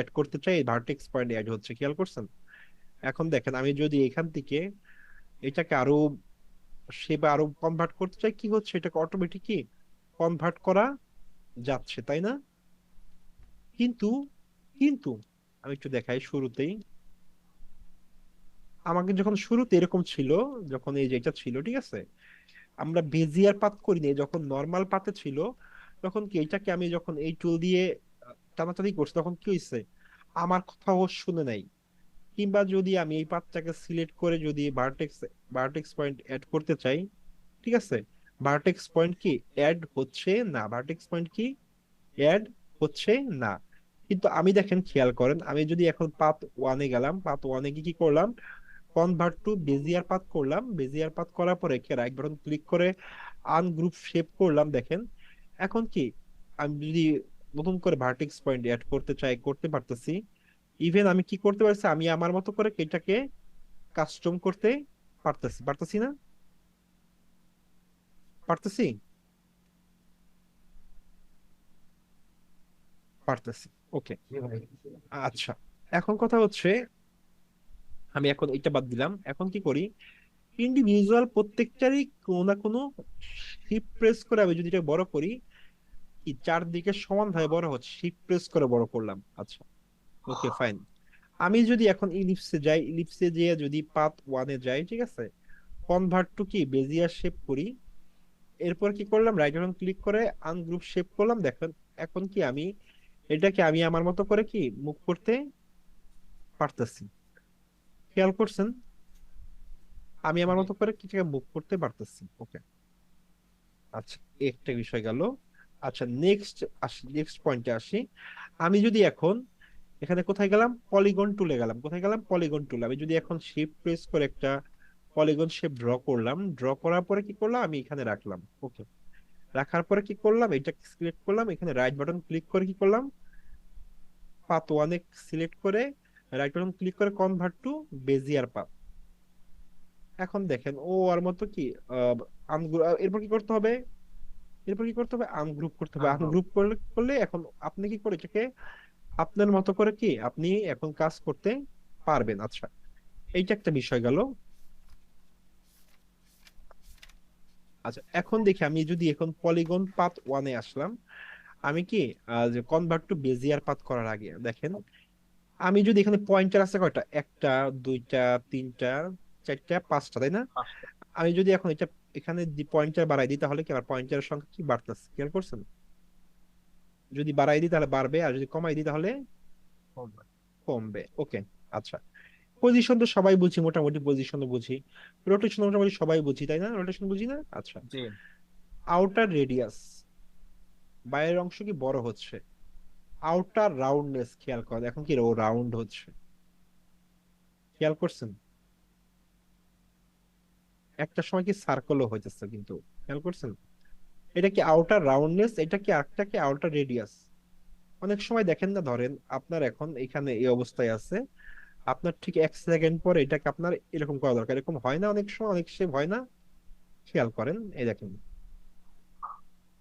Add করতে চাই, এই ভার্টেক্স পয়েন্ট অ্যাড হচ্ছে, খেয়াল করছেন? এখন দেখেন আমি যদি এখান থেকে এটাকে আরো শেপে আরো কনভার্ট করতে চাই, কি হচ্ছে, এটাকে অটোমেটিক কি কনভার্ট করা যাচ্ছে, তাই না? কিন্তু কিন্তু আমি একটু দেখাই শুরুতেই, আমাকে যখন শুরুতে এরকম ছিল, যখন এই যেটা ছিল, ঠিক আছে, আমরা বেজিয়ার পাত করিনি, যখন নর্মাল পাতে ছিল, তখন কি এটাকে আমি যখন এই টুল দিয়ে টানাটানি করছি, তখন কি হয়েছে, আমার কথা ও শুনে নাই। কিংবা যদি আমি এই পাতটাকে সিলেক্ট করে যদি ভার্টেক্স ভার্টেক্স পয়েন্ট অ্যাড করতে চাই, ঠিক আছে, ভার্টেক্স পয়েন্ট কি অ্যাড হচ্ছে না, ভার্টেক্স পয়েন্ট কি অ্যাড হচ্ছে না। কিন্তু আমি দেখেন খেয়াল করেন, আমি যদি এখন পাত ওয়ানে গেলাম, পাত ওয়ানে কি কি করলাম, কনভার্ট টু বেজিয়ার পাথ করলাম, বেজিয়ার পাথ করার পরে রাইট বাটন ক্লিক করে আনগ্রুপ শেপ করলাম, দেখেন এখন কি আমি যদি নতুন করে ভার্টেক্স পয়েন্ট অ্যাড করতে চাই, করতে পারতেছি। ইভেন আমি কি করতে পারছি, আমি আমার মতো করে এটাকে কাস্টম করতে পারতেছি, পারতেছি না, পারতেছি, পারতেছি। ওকে, জি ভাই। আচ্ছা, এখন কথা হচ্ছে, আমি এখন এটা বাদ দিলাম, এখন কি করি, ইন্ডিভিজুয়াল প্রত্যেকটারই কোনো না কোনো শিফট প্রেস করে আমি যদি এটা বড় করি, কি চারদিকে সমানভাবে বড় হচ্ছে, শিফট প্রেস করে বড় করলাম, আচ্ছা, ওকে ফাইন। আমি যদি এখন ইলিপসে যাই, ইলিপসে যেয়ে যদি পাথ ওয়ানে যাই, ঠিক আছে, কনভার্ট টু কি বেজিয়ার শেপ করি, এরপর কি করলাম, রাইট বাটন ক্লিক করে আনগ্রুপ শেপ করলাম, দেখেন এখন কি আমি এটাকে আমি আমার মতো করে কি মুভ করতে পারতেছি, খেয়াল করছেন? আমি আমার জি। মতো করে কিছুকে মুভ করতে পারতেছি, ওকে। আচ্ছা, এই একটা বিষয় গেল। আচ্ছা, নেক্সট আসি, নেক্সট পয়েন্টে আসি। আমি যদি এখন এখানে কোথায় গেলাম, পলিগন টুলে গেলাম, কোথায় গেলাম, পলিগন টুল, আমি যদি এখন শিফট প্রেস করে একটা পলিগন শেপ ড্র করলাম, ড্র করার পরে কি করলাম, আমি এখানে রাখলাম, ওকে। রাখার পরে কি করলাম, এটা সিলেক্ট করলাম, এখানে রাইট বাটন ক্লিক করে কি করলাম, পাথ ওয়ানে সিলেক্ট করে রাইট বাটন ক্লিক করে কনভার্ট টু বেজিয়ার পাথ। এখন দেখেন ও আর মতো কি এরপর কি করতে হবে, এরপর কি করতে হবে, আনগ্রুপ করতে হবে, আনগ্রুপ। আনগ্রুপ করলে করলে এখন আপনি কি করে এটাকে আপনার মতো করে কি আপনি এখন কাজ করতে পারবেন, আচ্ছা। এইটা একটা বিষয় গেল। আচ্ছা, এখন দেখি আমি যদি এখন পলিগন পাথ ওয়ানে আসলাম, আমি কি যে কনভার্ট টু বেজিয়ার পাথ করার আগে দেখেন, আমি যদি এখানে পয়েন্টার আছে কয়টা, একটা, দুইটা, তিনটা, চারটা, পাঁচটা, তাই না? পাঁচটা। আমি যদি এখন এটা এখানে পয়েন্টার বাড়াই দিই, তাহলে কি আমার পয়েন্টারের সংখ্যা কি বাড়তেছে, খেয়াল করছেন? যদি বাড়াই দিই তাহলে বাড়বে, আর যদি কমাই দিই তাহলে কমবে। কমবে, ওকে। আচ্ছা, পজিশন তো সবাই বুঝি, মোটামুটি পজিশন বুঝি, রোটেশন মোটামুটি সবাই বুঝি, তাই না? রোটেশন বুঝি না, আচ্ছা। জি। আউটার রেডিয়াস, বাইরের অংশ কি বড় হচ্ছে, আউটার রাউন্ডনেস, খেয়াল করেন এখন কি ও রাউন্ড হচ্ছে, খেয়াল করছেন? একটা সময় কি সার্কেলও হইতেছে কিন্তু, খেয়াল করছেন? এটা কি আউটার রাউন্ডনেস, এটা কি আরেকটা কি আউটার রেডিয়াস। অনেক সময় দেখেন না, ধরেন আপনার এখন এখানে এই অবস্থায় আছে, আপনার ঠিক 1 সেকেন্ড পরে এটাকে আপনার এরকম করা দরকার, এরকম হয় না অনেক সময়, অনেক সে হয় না, খেয়াল করেন, এই দেখেন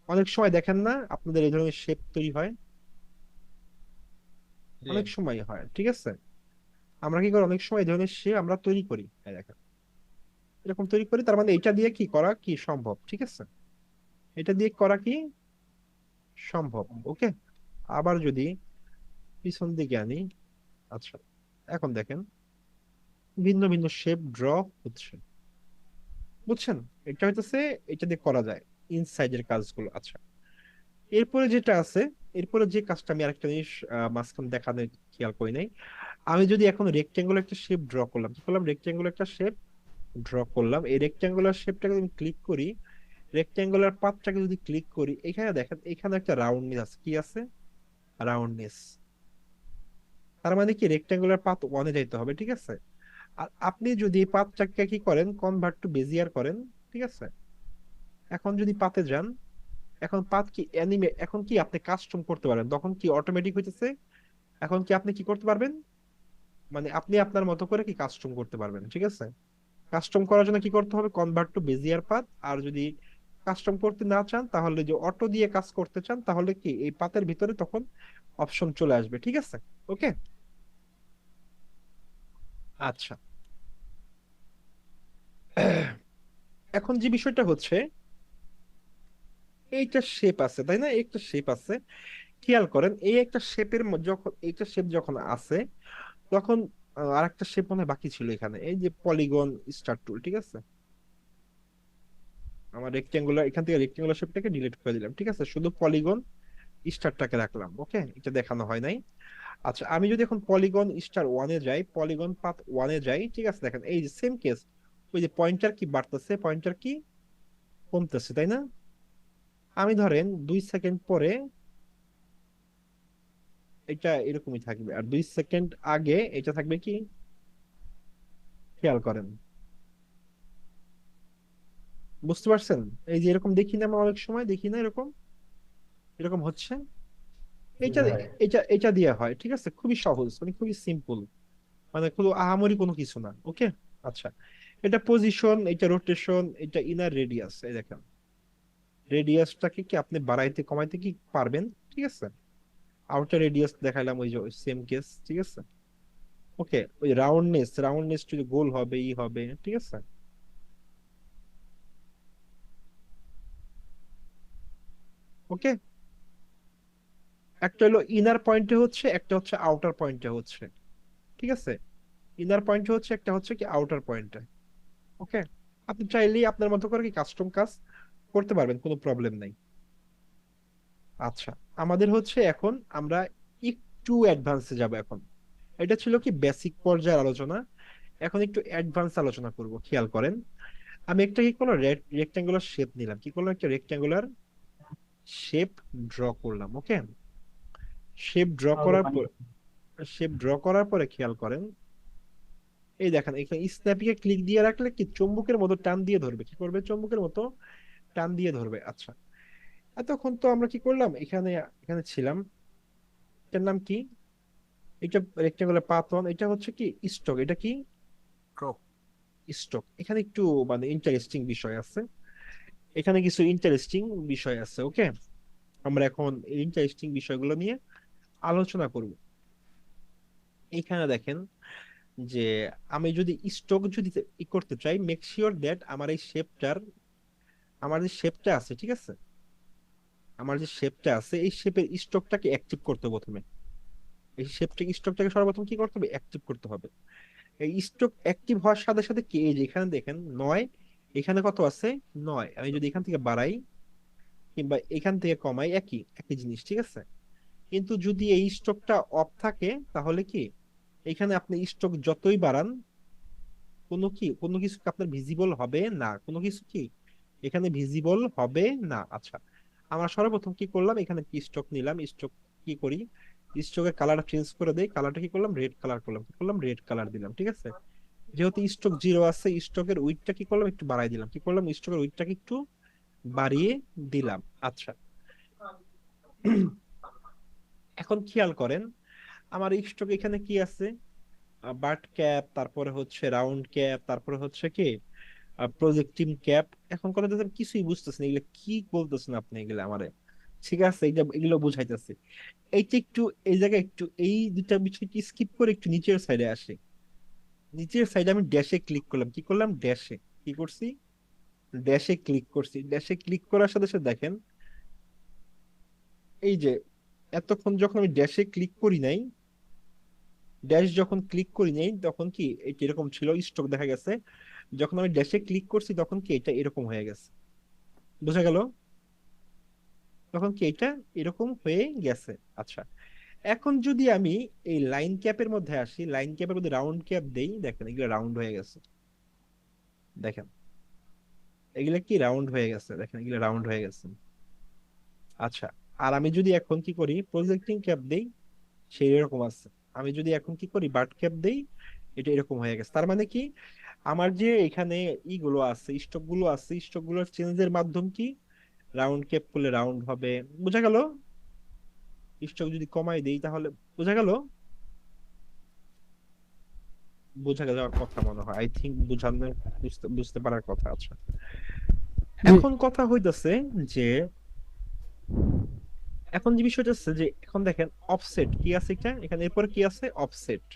অনেক সময় দেখেন না আপনাদের এই ধরনের শেপ তৈরি হয়, জি। অনেক সময় হয়, ঠিক আছে। আমরা কি করি, অনেক সময় এই ধরনের শেপ আমরা তৈরি করি, এই দেখেন এরকম তৈরি করি, তার মানে এটা দিয়ে কি করা কি সম্ভব, ঠিক আছে, এটা দিয়ে করা কি সম্ভব, ওকে। আবার যদি পিছন দিকে আনি, আচ্ছা, এখন দেখেন ভিন্ন ভিন্ন শেপ ড্র হচ্ছে, বুঝছেন? এটা হইতেছে, এটা দিয়ে করা যায় ইনসাইডের কাজগুলো, আচ্ছা। এরপরে যেটা আছে, এরপরে যে কাজটা আমি আরেকটা জিনিস মাঝখানে দেখানো খেয়াল করি নাই, আমি যদি এখন রেক্টেঙ্গুলার একটা শেপ ড্র করলাম, কি করলাম, রেক্টেঙ্গুলার একটা শেপ ড্র করলাম, এই রেক্টেঙ্গুলার শেপটাকে আমি ক্লিক করি, রেক্টেঙ্গুলার পাথটাকে যদি ক্লিক করি, এখানে দেখেন এখানে একটা রাউন্ডনেস আছে, কি আছে, রাউন্ডনেস। তার মানে কি রেক্টেঙ্গুলার পাথ ওয়ানে যাইতে হবে, ঠিক আছে। আর আপনি যদি এই পাথটাকে কি করেন, কনভার্ট টু বেজিয়ার করেন, ঠিক আছে, এখন যদি পাতে যান, এখন পাত কি অ্যানিমে, এখন কি আপনি কাস্টম করতে পারেন, তখন কি অটোমেটিক হইতেছে, এখন কি আপনি কি করতে পারবেন, মানে আপনি আপনার মতো করে কি কাস্টম করতে পারবেন, ঠিক আছে। কাস্টম করার জন্য কি করতে হবে, কনভার্ট টু বেজিয়ার পাথ। আর যদি কাস্টম করতে না চান, তাহলে যে অটো দিয়ে কাজ করতে চান, তাহলে কি এই পাতের ভিতরে তখন অপশন চলে আসবে, ঠিক আছে? ওকে, আচ্ছা। এখন যে বিষয়টা হচ্ছে, এইটা শেপ আছে তাই না, একটা শেপ আছে, খেয়াল করেন এই একটা শেপের যখন এইটা শেপ যখন আছে, তখন আরেকটা শেপ মনে হয় বাকি ছিল এখানে, এই যে পলিগন স্টার টুল, ঠিক আছে? আমার রেক্টেঙ্গুলার, এখান থেকে রেক্টেঙ্গুলার শেপটাকে ডিলিট করে দিলাম, ঠিক আছে, শুধু পলিগন স্টারটাকে রাখলাম। ওকে, এটা দেখানো হয় নাই। আচ্ছা, আমি যদি এখন পলিগন স্টার ওয়ানে যাই, পলিগন পাথ ওয়ানে যাই, ঠিক আছে, দেখেন এই যে সেম কেস, ওই যে পয়েন্টার কি বাড়তেছে, পয়েন্টার কি কমতেছে, তাই না? আমি ধরেন 2 সেকেন্ড পরে এটা এরকমই থাকবে, আর 2 সেকেন্ড আগে এটা থাকবে কি, খেয়াল করেন, বুঝতে পারছেন? এই যে এরকম দেখি না, আমরা অনেক সময় দেখি না এরকম, এরকম হচ্ছে। এটা ভাই। এটা এটা দিয়ে হয়, ঠিক আছে, খুবই সহজ, মানে খুবই সিম্পল, মানে কোনো আহামরি কোনো কিছু না। ওকে, আচ্ছা, এটা পজিশন, এটা রোটেশন, এটা ইনার রেডিয়াস, এই দেখেন রেডিয়াসটাকে কি আপনি বাড়াইতে কমাইতে কি পারবেন, ঠিক আছে? আউটার রেডিয়াস দেখাইলাম, ওই যে সেম কেস, ঠিক আছে? ওকে, ওই রাউন্ডনেস, রাউন্ডনেস যদি গোল হবে ই হবে, ঠিক আছে? ওকে, একটা হলো ইনার পয়েন্টে হচ্ছে, একটা হচ্ছে আউটার পয়েন্টে হচ্ছে, ঠিক আছে? ইনার পয়েন্টে হচ্ছে, একটা হচ্ছে কি আউটার পয়েন্টে। ওকে, আপনি চাইলেই আপনার মতো করে কি কাস্টম কাজ করতে পারবেন, কোনো প্রবলেম নাই। আচ্ছা, আমাদের হচ্ছে এখন আমরা একটু অ্যাডভান্সে যাব এখন। এটা ছিল কি বেসিক পর্যায়ের আলোচনা, এখন একটু অ্যাডভান্স আলোচনা করব, খেয়াল করেন। আমি একটা কি করলাম, রেক্ট্যাঙ্গুলার শেপ নিলাম, কি করলাম, একটা রেক্ট্যাঙ্গুলার শেপ ড্র করলাম। ওকে, শেপ ড্র তাহলে করার পানি। পর, শেপ ড্র করার পরে খেয়াল করেন, এই দেখেন এখানে স্ন্যাপিকে ক্লিক দিয়ে রাখলে কি চুম্বকের মতো টান দিয়ে ধরবে, কি করবে, চুম্বকের মতো টান দিয়ে ধরবে। আচ্ছা, এতক্ষণ তো আমরা কি করলাম, এখানে এখানে ছিলাম, এটার নাম কি, এটা রেক্টেঙ্গুলার পাথ ওয়ান, এটা হচ্ছে কি স্টক, এটা কি স্টক। এখানে একটু মানে ইন্টারেস্টিং বিষয় আছে, এখানে কিছু ইন্টারেস্টিং বিষয় আছে। ওকে, আমরা এখন ইন্টারেস্টিং বিষয়গুলো নিয়ে আলোচনা করব। এখানে দেখেন যে আমি যদি স্টক যদি করতে চাই, মেক শিওর দ্যাট আমার এই শেপটার, আমার যে শেপটা আছে, ঠিক আছে, আমার যে শেপটা আছে এই শেপের স্টকটাকে অ্যাক্টিভ করতে হবে প্রথমে। এই শেপটাকে, স্টকটাকে সর্বপ্রথম কি করতে হবে, অ্যাক্টিভ করতে হবে। এই স্ট্রোক অ্যাক্টিভ হওয়ার সাথে সাথে কি, এই যে এখানে দেখেন 9, এখানে কত আছে, 9, আমি যদি এখান থেকে বাড়াই কিংবা এখান থেকে কমাই, একই একই জিনিস, ঠিক আছে? কিন্তু যদি এই স্ট্রোকটা অফ থাকে, তাহলে কি এখানে আপনি স্ট্রোক যতই বাড়ান, কোনো কি কোনো কিছু কি আপনার ভিজিবল হবে না, কোনো কিছু কি এখানে ভিজিবল হবে না। আচ্ছা, আমরা সর্বপ্রথম কি করলাম, এখানে কি স্ট্রোক নিলাম, স্ট্রোক কি করি, স্ট্রোকের কালার চেঞ্জ করে দেই, কালারটা কি করলাম, রেড কালার করলাম, কি করলাম, রেড কালার দিলাম, ঠিক আছে? যেহেতু স্টক জিরো আছে, স্টকের উইডটা কি করলাম, একটু বাড়াই দিলাম, কি করলাম, স্টকের উইডটাকে একটু বাড়িয়ে দিলাম। আচ্ছা, এখন খেয়াল করেন আমার স্টক এখানে কি আছে, বাট ক্যাপ, তারপরে হচ্ছে রাউন্ড ক্যাপ, তারপরে হচ্ছে কি প্রজেক্টিং ক্যাপ। এখন কথা তো কিছুই বুঝতেছেন, এগুলো কি বলতেছেন আপনি এগুলো আমারে, ঠিক আছে, এইটা এগুলো বুঝাইতেছে। এইটা একটু, এই জায়গায় একটু এই দুটা বিষয় কি স্কিপ করে একটু নিচের সাইডে আসে। নিচের সাইডে আমি ড্যাশে ক্লিক করলাম, কি করলাম, ড্যাশে কি করছি, ড্যাশে ক্লিক করছি। ড্যাশে ক্লিক করার সাথে সাথে দেখেন এই যে এতক্ষণ যখন আমি ড্যাশে ক্লিক করি নাই, ড্যাশ যখন ক্লিক করি নাই তখন কি এটা এরকম ছিল, স্টক দেখা গেছে। যখন আমি ড্যাশে ক্লিক করছি তখন কি এটা এরকম হয়ে গেছে, বোঝা গেল? তখন কি এটা এরকম হয়ে গেছে। আচ্ছা, এখন যদি আমি এই লাইন ক্যাপের মধ্যে আসি, লাইন ক্যাপের মধ্যে রাউন্ড ক্যাপ দেই, দেখেন এগুলো রাউন্ড হয়ে গেছে, দেখেন এগুলো কি রাউন্ড হয়ে গেছে, দেখেন এগুলো রাউন্ড হয়ে গেছে। আচ্ছা, আর আমি যদি এখন কি করি, প্রজেক্টিং ক্যাপ দেই, সেই রকম আছে। আমি যদি এখন কি করি, বাট ক্যাপ দেই, এটা এরকম হয়ে গেছে। তার মানে কি আমার যে এখানে ইগুলো আছে, স্টক গুলো আছে, স্টক গুলোর চেঞ্জের মাধ্যম কি, রাউন্ড ক্যাপ করলে রাউন্ড হবে, বোঝা গেল? স্টক যদি কমাই দেই তাহলে, বোঝা গেল? বোঝা যাওয়ার কথা মনে হয়, আই থিঙ্ক বুঝানো, বুঝতে বুঝতে পারার কথা। আচ্ছা, জি। এখন কথা হইতাছে যে এখন যে বিষয়টা হচ্ছে যে এখন দেখেন অফসেট কি আছে, এটা এখানে এরপর কি আছে অফসেট।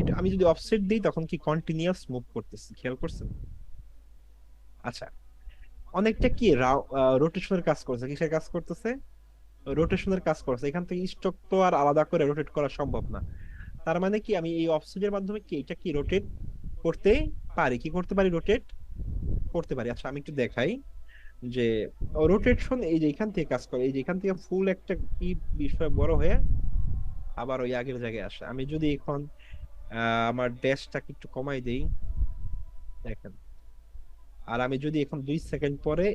এটা আমি যদি অফসেট দিই তখন কি কন্টিনিউয়াস মুভ করতেছে, খেয়াল করছেন? আচ্ছা, অনেকটা কি রোটেশনের কাজ করছে, কিসের কাজ করতেছে? রোটেশনের কাজ করছে। এখান থেকে স্টক তো আর আলাদা করে রোটেট করা সম্ভব না। তার মানে কি আমি এই অফসেটের মাধ্যমে কি এটা কি রোটেট করতে পারি, কি করতে পারি, রোটেট করতে পারি। আচ্ছা আমি একটু দেখাই যে রোটেশন এই যে এখান থেকে কাজ করে, এই যে এখান থেকে ফুল একটা কি বিষয় বড় হয়ে আবার ওই আগের জায়গায় আসে। আমি যদি এখন আমার ড্যাশটাকে একটু কমাই দেই, দেখেন, আর আমি যদি এখন 2 সেকেন্ড পরে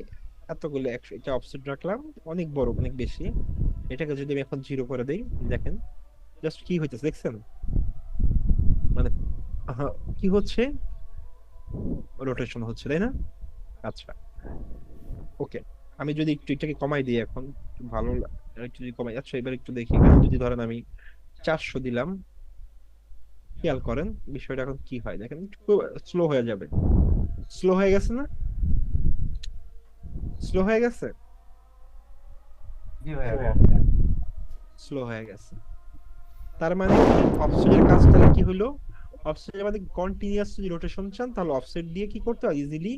এতগুলো একশো এটা অফসেট রাখলাম, অনেক বড় অনেক বেশি, এটাকে যদি আমি এখন 0 করে দেই, দেখেন জাস্ট কি হইতেছে দেখছেন? মানে আহা, কি হচ্ছে, রোটেশন হচ্ছে, তাই না? আচ্ছা, ওকে। আমি যদি একটু এটাকে কমাই দিই এখন, একটু ভালো একটু যদি কমাই, আচ্ছা এবার একটু দেখি এখানে যদি ধরেন আমি 400 দিলাম, খেয়াল করেন বিষয়টা এখন কি হয়, দেখেন একটু স্লো হয়ে যাবে। স্লো হয়ে গেছে না? স্লো হয়ে গেছে, জি ভাইয়া। স্লো হয়ে গেছে। তার মানে কি অফসেটের কাজ তাহলে কি হলো, অফসেটের মানে কন্টিনিউয়াস যদি রোটেশন চান তাহলে অফসেট দিয়ে কি করতে হয়, ইজিলি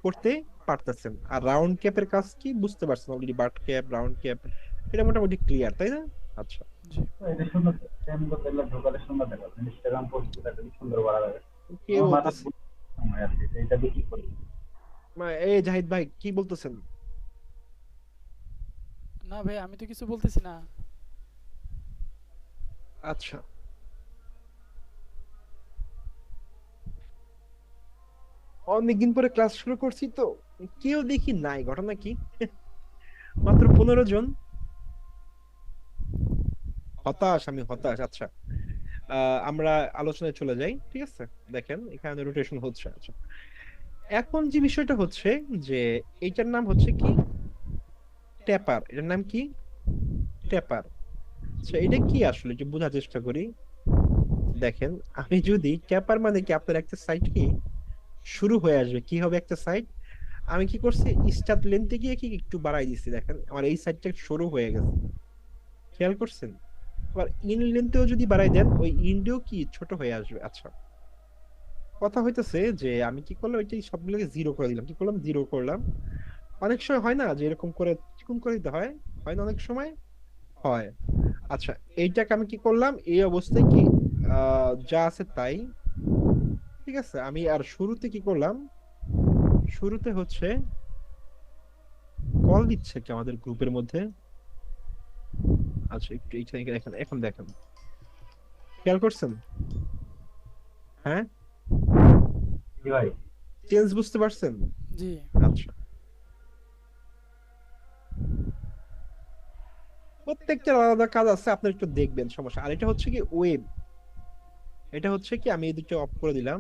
করতে পারতেছেন। আর রাউন্ড ক্যাপের কাজ কি বুঝতে পারছেন already, but cap round cap এটা মোটামুটি ক্লিয়ার, তাই না? আচ্ছা, জি। তো এটা সুন্দর, সেম করতে ঢোকালে সুন্দর দেখাচ্ছে, ইনস্টাগ্রাম পোস্ট করতে সুন্দর করা যাবে। কে আমার মাথা বলতেছে? সময় আছে এটা দিয়ে কি করি। এই জাহিদ ভাই কি বলতেছেন? না ভাই, আমি তো কিছু বলতেছি না। আচ্ছা, অনেকদিন পরে ক্লাস শুরু করছি তো কেউ দেখি নাই, ঘটনা কি? মাত্র 15 জন, হতাশ, আমি হতাশ। আচ্ছা, আমরা আলোচনায় চলে যাই, ঠিক আছে? দেখেন এখানে রোটেশন হচ্ছে। আচ্ছা, এখন যে বিষয়টা হচ্ছে যে এইটার নাম হচ্ছে কি, ট্যাপার। এটার নাম কি, ট্যাপার। আচ্ছা এটা কি আসলে যে বোঝার চেষ্টা করি। দেখেন আমি যদি ট্যাপার মানে কি, আপনার একটা সাইট কি শুরু হয়ে আসবে, কি হবে একটা সাইট, আমি কি করছি স্টার্ট লেনতে গিয়ে কি একটু বাড়াই দিচ্ছি, দেখেন আমার এই সাইটটা শুরু হয়ে গেছে, খেয়াল করছেন? আবার ইন লেনতেও যদি বাড়াই দেন ওই ইন্ডেও কি ছোট হয়ে আসবে। আচ্ছা, কথা হইতেছে যে আমি কি করলাম, এটা সবগুলোকে 0 করে দিলাম, কি করলাম, 0 করলাম। অনেক সময় হয় না যে এরকম করে চিকুন করে দিতে হয়, হয় না অনেক সময়, হয়। আচ্ছা, এইটাকে আমি কি করলাম, এই অবস্থায় কি যা আছে তাই, ঠিক আছে। আমি আর শুরুতে কি করলাম, শুরুতে হচ্ছে কল দিচ্ছে কি আমাদের গ্রুপের মধ্যে। আচ্ছা একটু এইখানে এখন এখন দেখেন, খেয়াল করছেন? হ্যাঁ, জি ভাই। চেঞ্জ বুঝতে পারছেন? জি। আচ্ছা, প্রত্যেকটা আলাদা কাজ আছে, আপনি একটু দেখবেন, সমস্যা। আর এটা হচ্ছে কি ওয়েব, এটা হচ্ছে কি আমি এই দুটো অফ করে দিলাম।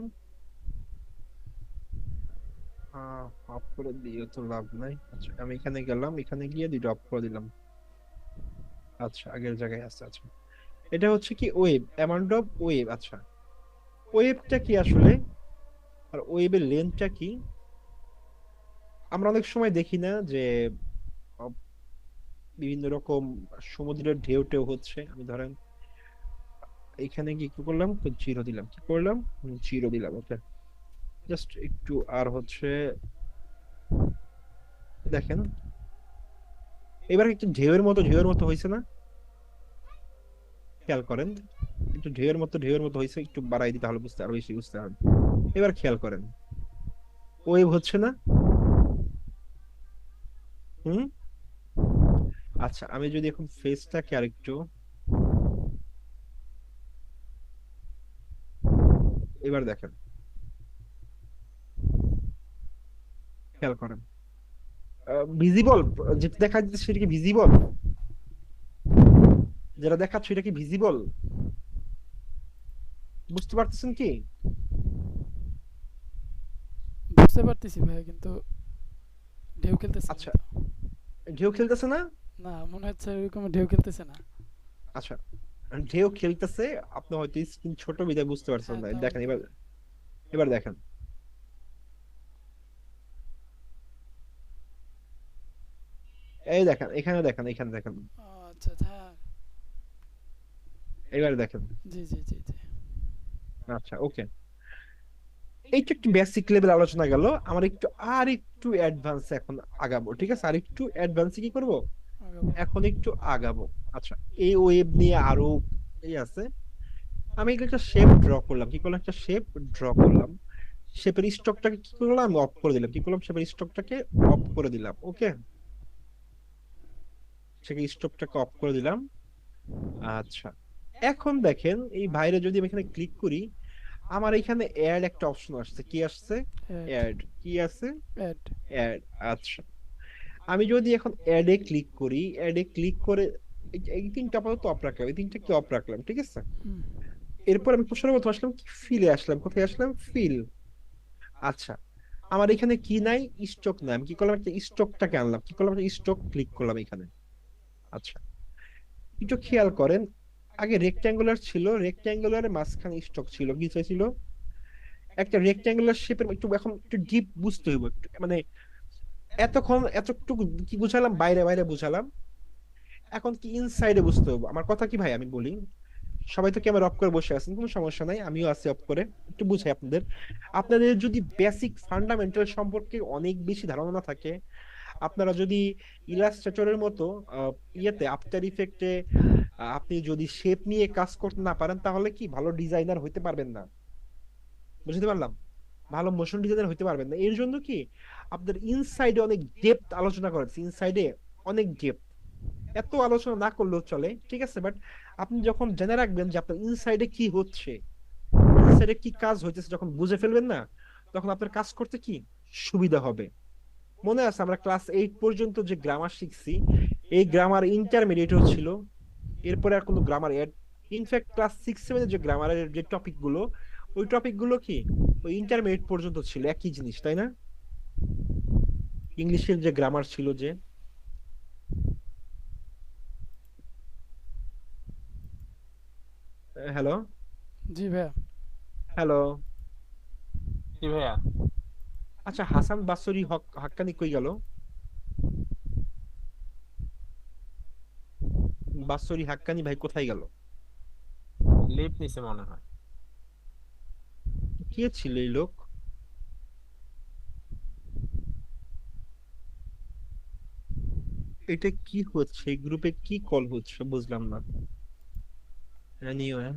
অফ করে দিয়ে তো লাভ নাই। আচ্ছা আমি এখানে গেলাম, এখানে গিয়ে দুটো অফ করে দিলাম। আচ্ছা আগের জায়গায় আছে। আচ্ছা, এটা হচ্ছে কি ওয়েব, অ্যামাউন্ট অফ ওয়েব। আচ্ছা, ওয়েবটা কি আসলে, আর ওয়েবের লেন্থটা কি? আমরা অনেক সময় দেখি না যে আহ, বিভিন্ন রকম সমুদ্রের ঢেউ টেউ হচ্ছে, আমি ধরেন এখানে গিয়ে কি করলাম, 0 দিলাম, কি করলাম, 0 দিলাম, ওকে। জাস্ট একটু আর হচ্ছে, দেখেন এবার একটু ঢেউয়ের মতো হয়েছে না, খেয়াল করেন? একটু ঢেউয়ের মতো হয়েছে, একটু বাড়াই দিই তাহলে বুঝতে আরো বেশি বুঝতে হবে। এবার খেয়াল করেন, ওয়েভ হচ্ছে না? হুম। আচ্ছা আমি যদি এখন ফেসটাকে আরেকটু, এবার দেখেন, খেয়াল করেন, ভিজিবল যেটা দেখা যাচ্ছে সেটা কি ভিজিবল, যেটা দেখাচ্ছে সেটা কি ভিজিবল, বুঝতে পারতেছেন কি? বুঝতে পারতেছি ভাই, কিন্তু ঢেউ খেলতেছে না আচ্ছা, তো। ঢেউ খেলতেছে না? না, মনে হচ্ছে ওইরকম ঢেউ খেলতেছে না। আচ্ছা, ঢেউ খেলতেছে, আপনি হয়তো স্ক্রিন ছোট বিধায় বুঝতে পারছেন হ্যাঁ, না, তাও দেখেন হইতে এবার, পারে। এবার দেখেন, এই দেখেন, এখানে দেখেন, এখানে দেখেন, আচ্ছা আচ্ছা, হ্যাঁ। এবারে দেখেন। জি জি জি জি। আচ্ছা, ওকে। এইটা একটু বেসিক লেভেল আলোচনা গেল। আমার একটু আর একটু অ্যাডভান্স এখন আগাবো, ঠিক আছে? আর একটু অ্যাডভান্সে কি করব, আগাবো। এখন একটু আগাবো। আচ্ছা, এই ওয়েব নিয়ে আরো এই আছে। আমি এগুলো একটা শেপ ড্র করলাম, কি করলাম, একটা শেপ ড্র করলাম। শেপের স্টকটাকে কি করলাম, আমি অফ করে দিলাম। কি করলাম, শেপের স্টকটাকে অফ করে দিলাম। ওকে, সেকে স্টকটাকে অফ করে দিলাম। আচ্ছা, এখন দেখেন এই বাইরে যদি আমি এখানে ক্লিক করি, আমার এখানে অ্যাড একটা অপশন আসছে। কি আসছে? অ্যাড। অ্যাড। কি আছে? অ্যাড। অ্যাড। আচ্ছা, আমি যদি এখন অ্যাডে ক্লিক করি, অ্যাডে ক্লিক করে এই তিনটা আপাতত অফ রাখলাম, এই তিনটা কি অফ রাখলাম, ঠিক আছে? হুম। এরপর আমি সর্বপ্রথম আসলাম কি, ফিলে আসলাম। কোথায় আসলাম? ফিল। আচ্ছা, আমার এখানে কি নাই, স্টক নাই। আমি কি করলাম, একটা স্টকটাকে আনলাম। কি করলাম, একটা স্টক ক্লিক করলাম এখানে। আচ্ছা, একটু খেয়াল করেন, আগে রেক্ট্যাঙ্গুলার ছিল, রেক্ট্যাঙ্গুলারের মাঝখানে স্টক ছিল, কি ছিল, একটা রেক্ট্যাঙ্গুলার শেপের। একটু এখন একটু ডিপ বুঝতে হইব, মানে এতক্ষণ এতটুকু কি বুঝালাম, বাইরে বাইরে বুঝালাম, এখন কি ইনসাইডে বুঝতে হবে। আমার কথা কি ভাই, আমি বলি, সবাই তো ক্যামেরা অফ করে বসে আছেন, কোনো সমস্যা নাই, আমিও আছি অফ করে। একটু বুঝাই আপনাদের। আপনাদের যদি বেসিক ফান্ডামেন্টাল সম্পর্কে অনেক বেশি ধারণা না থাকে, আপনারা যদি ইলাস্ট্রেটরের মতো ইয়েতে, আফটার ইফেক্টে আপনি যদি শেপ নিয়ে কাজ করতে না পারেন, তাহলে কি ভালো ডিজাইনার হইতে পারবেন না। বুঝতে পারলাম? ভালো মোশন ডিজাইনার হইতে পারবেন না। এর জন্য কি আপনাদের ইনসাইডে অনেক ডেপথ আলোচনা করেছে, ইনসাইডে অনেক ডেপথ। এত আলোচনা না করলেও চলে, ঠিক আছে, বাট আপনি যখন জেনে রাখবেন যে আপনার ইনসাইডে কি হচ্ছে, ইনসাইডে কি কাজ হইতেছে, যখন বুঝে ফেলবেন না, তখন আপনার কাজ করতে কি সুবিধা হবে। মনে আছে আমরা ক্লাস 8 পর্যন্ত যে গ্রামার শিখছি, এই গ্রামার ইন্টারমিডিয়েটও ছিল, এরপরে আর কোনো গ্রামার এড। ইনফ্যাক্ট ক্লাস 6 7 যে গ্রামারের যে টপিক গুলো, ওই টপিক গুলো কি ওই ইন্টারমিডিয়েট পর্যন্ত ছিল, একই জিনিস, তাই না? ইংলিশের যে গ্রামার ছিল যে। হ্যালো, জি ভাইয়া। হ্যালো। জি ভাইয়া। আচ্ছা, হাসান বাসরি হক হাক্কানি কই গেল? বাসরি হাক্কানি ভাই কোথায় গেল? লিভ নিছে মনে হয়। কে ছিল এই লোক? এটা কি হচ্ছে, এই গ্রুপে কি কল হচ্ছে বুঝলাম না। Anyway,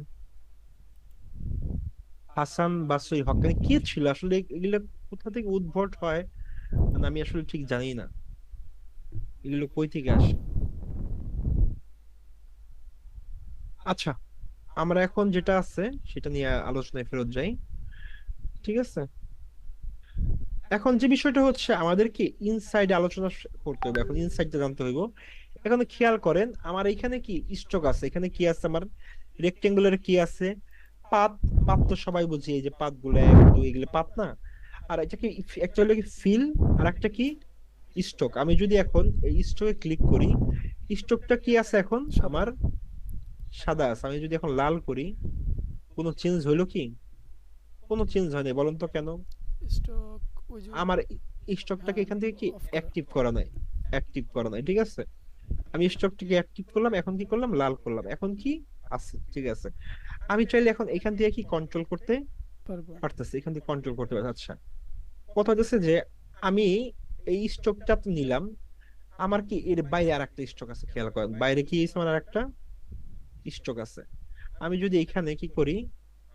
হাসান বাসরি হকানি কে ছিল আসলে? এগুলো কোথা থেকে উদ্ভট হয়, মানে আমি আসলে ঠিক জানি না এগুলো কই থেকে আসে। আচ্ছা, আমরা এখন যেটা আছে সেটা নিয়ে আলোচনায় ফেরত যাই, ঠিক আছে? এখন যে বিষয়টা হচ্ছে, আমাদেরকে ইনসাইড আলোচনা করতে হবে, এখন ইনসাইডটা জানতে হইব। এখন খেয়াল করেন, আমার এখানে কি স্টক আছে, এখানে কি আছে আমার, রেক্টেঙ্গুলার কি আছে, পাত। পাত তো সবাই বুঝি, এই যে পাত গুলো, এক দুই, এগুলো পাত না? আর এটা কি অ্যাকচুয়ালি কি ফিল, আর একটা কি স্টক। আমি যদি এখন এই স্টকে ক্লিক করি, স্টকটা কি আছে এখন সাদা। আমার, সাদা আছে। আমি যদি এখন লাল করি, কোনো চেঞ্জ হইলো কি? কোনো চেঞ্জ হয়নি, বলুন তো কেন? স্টক। ওই যে। আমার স্টকটাকে হ্যাঁ। এখান থেকে কি অফ করা। অ্যাক্টিভ করা নাই, অ্যাক্টিভ করা নাই, ঠিক আছে? আমি স্টকটিকে অ্যাক্টিভ করলাম, এখন কি করলাম, লাল করলাম, এখন কি আছে, ঠিক আছে। আমি চাইলে এখন এখান থেকে কি কন্ট্রোল করতে পারবো। পারতেছি, এখান থেকে কন্ট্রোল করতে পারছি। আচ্ছা, কথা হচ্ছে যে আমি এই স্টকটা তো নিলাম, আমার কি এর বাইরে আর একটা স্টক আছে, খেয়াল করেন বাইরে কি আছে, আমার আর একটা স্টক আছে। আমি যদি এখানে কি করি,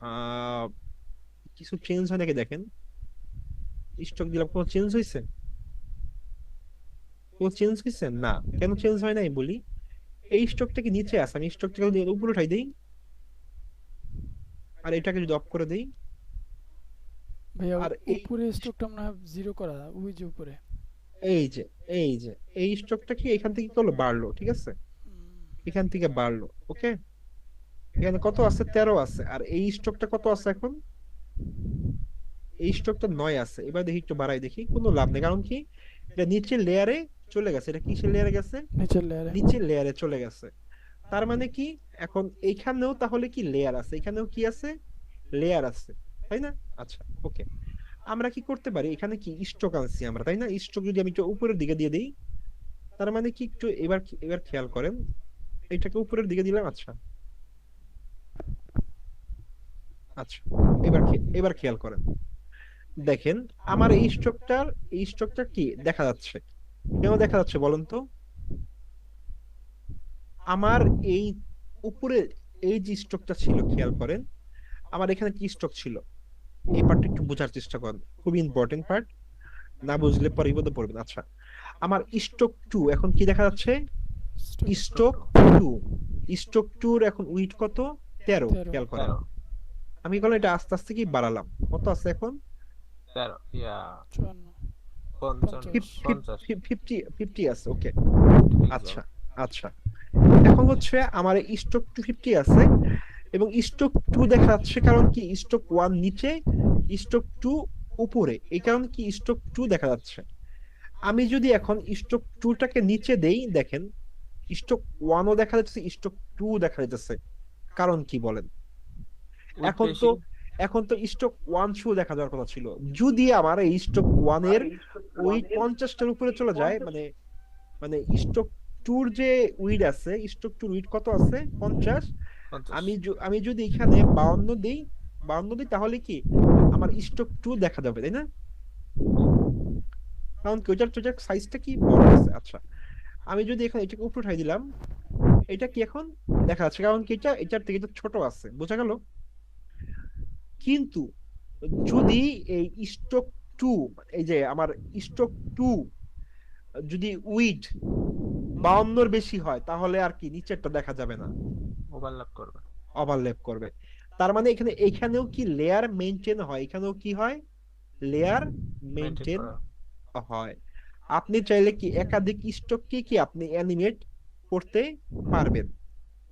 আহ কিছু চেঞ্জ হয় নাকি দেখেন, স্টক দিলাম, কোনো চেঞ্জ হয়েছে? কোনো চেঞ্জ হয়েছে না। কেন চেঞ্জ হয় নাই বলি, এই স্টকটা কি নিচে আছে, আমি স্টকটাকে যদি উপরে উঠাই দিই, আর এটাকে যদি অফ করে দিই, ভাইয়া আর এই উপরে স্টকটা মনে হয় জিরো করা, ওই যে উপরে। এই যে এই যে এই স্টকটা কি এখান থেকে কি করলো, বাড়লো, ঠিক আছে, এখান থেকে বাড়লো। ওকে, এখানে কত আছে, 13 আছে। আর এই স্টকটা কত আছে এখন, এই স্টকটা 9 আছে। এবার দেখি, একটু বাড়াই দেখি, কোনো লাভ নেই, কারণ কি এটা নিচের লেয়ারে চলে গেছে। এটা কিসের লেয়ারে গেছে? নিচের লেয়ারে। নিচের লেয়ারে চলে গেছে। তার মানে কি, এখন এইখানেও তাহলে কি লেয়ার আছে, এখানেও কি আছে, লেয়ার আছে, তাই না? আচ্ছা, ওকে। আমরা কি করতে পারি, এখানে কি স্টক আনছি আমরা, তাই না? স্টক যদি আমি একটু উপরের দিকে দিয়ে দিই, তার মানে কি একটু এবার খেয়াল করেন, এটাকে উপরের দিকে দিলাম। আচ্ছা আচ্ছা, এবার খেয়াল করেন, দেখেন আমার এই স্ট্রোকটার কি দেখা যাচ্ছে, কেন দেখা যাচ্ছে বলেন তো? আমার এই উপরে এই যে স্ট্রোকটা ছিল, খেয়াল করেন আমার এখানে কি স্ট্রোক ছিল, এই পার্টটা একটু বোঝার চেষ্টা করেন, খুবই ইম্পর্টেন্ট পার্ট, না বুঝলে পরে বিপদে পড়বেন। আচ্ছা, আমার স্ট্রোক টু এখন কি দেখা যাচ্ছে? স্ট্রোক স্ট্রোক টু, স্ট্রোক টুর এখন উইড কত? 13। 13 খেয়াল করেন, 13 আমি কি করলাম, এটা আস্তে আস্তে কি বাড়ালাম, কত আছে এখন? 13 54 50 50 ফিফটি, ফিফটি আছে, ওকে। 50 আচ্ছা আচ্ছা, এখন হচ্ছে আমার স্ট্রোক টু 50 আছে, এবং স্ট্রোক টু দেখা যাচ্ছে, কারণ কি স্ট্রোক ওয়ান নিচে, স্ট্রোক টু উপরে, এই কারণে কি স্ট্রোক টু দেখা যাচ্ছে। আমি যদি এখন স্ট্রোক টুটাকে নিচে দেই, দেখেন স্ট্রোক ওয়ানও দেখা যাচ্ছে, স্ট্রোক টু দেখা যাচ্ছে, কারণ কি বলেন? উইথ এখন তো বেশি। এখন তো স্ট্রোক ওয়ান শু দেখা যাওয়ার কথা ছিল, যদি আমার এই স্ট্রোক ওয়ানের ওই 50টার উপরে চলে যায়, মানে মানে স্ট্রোক টুর যে উইড আছে, স্ট্রোক টুর উইড কত আছে? 50। 50 আমি যদি এখানে 52 দিই তাহলে কি আমার স্ট্রোক টু দেখা যাবে, তাই না? কারণ কি ওইটার সাইজটা কি বড় আছে। আচ্ছা, আমি যদি এখানে এটাকে উপরে উঠাই দিলাম, এটা কি এখন দেখা যাচ্ছে, কারণ কি এটার থেকে এটা ছোট আছে, বোঝা গেল? কিন্তু যদি এই স্ট্রোক টু, এই যে আমার স্ট্রোক টু যদি উইড 52 বেশি হয়, তাহলে আর কি নিচেরটা দেখা যাবে না, ওভারল্যাপ করবে। ওভারল্যাপ করবে। তার মানে এখানেও কি লেয়ার মেনটেন হয়, এখানেও কি হয়, লেয়ার মেনটেন মেনটেন করা। হয়। আপনি চাইলে কি একাধিক স্টককে কি আপনি অ্যানিমেট করতে পারবেন,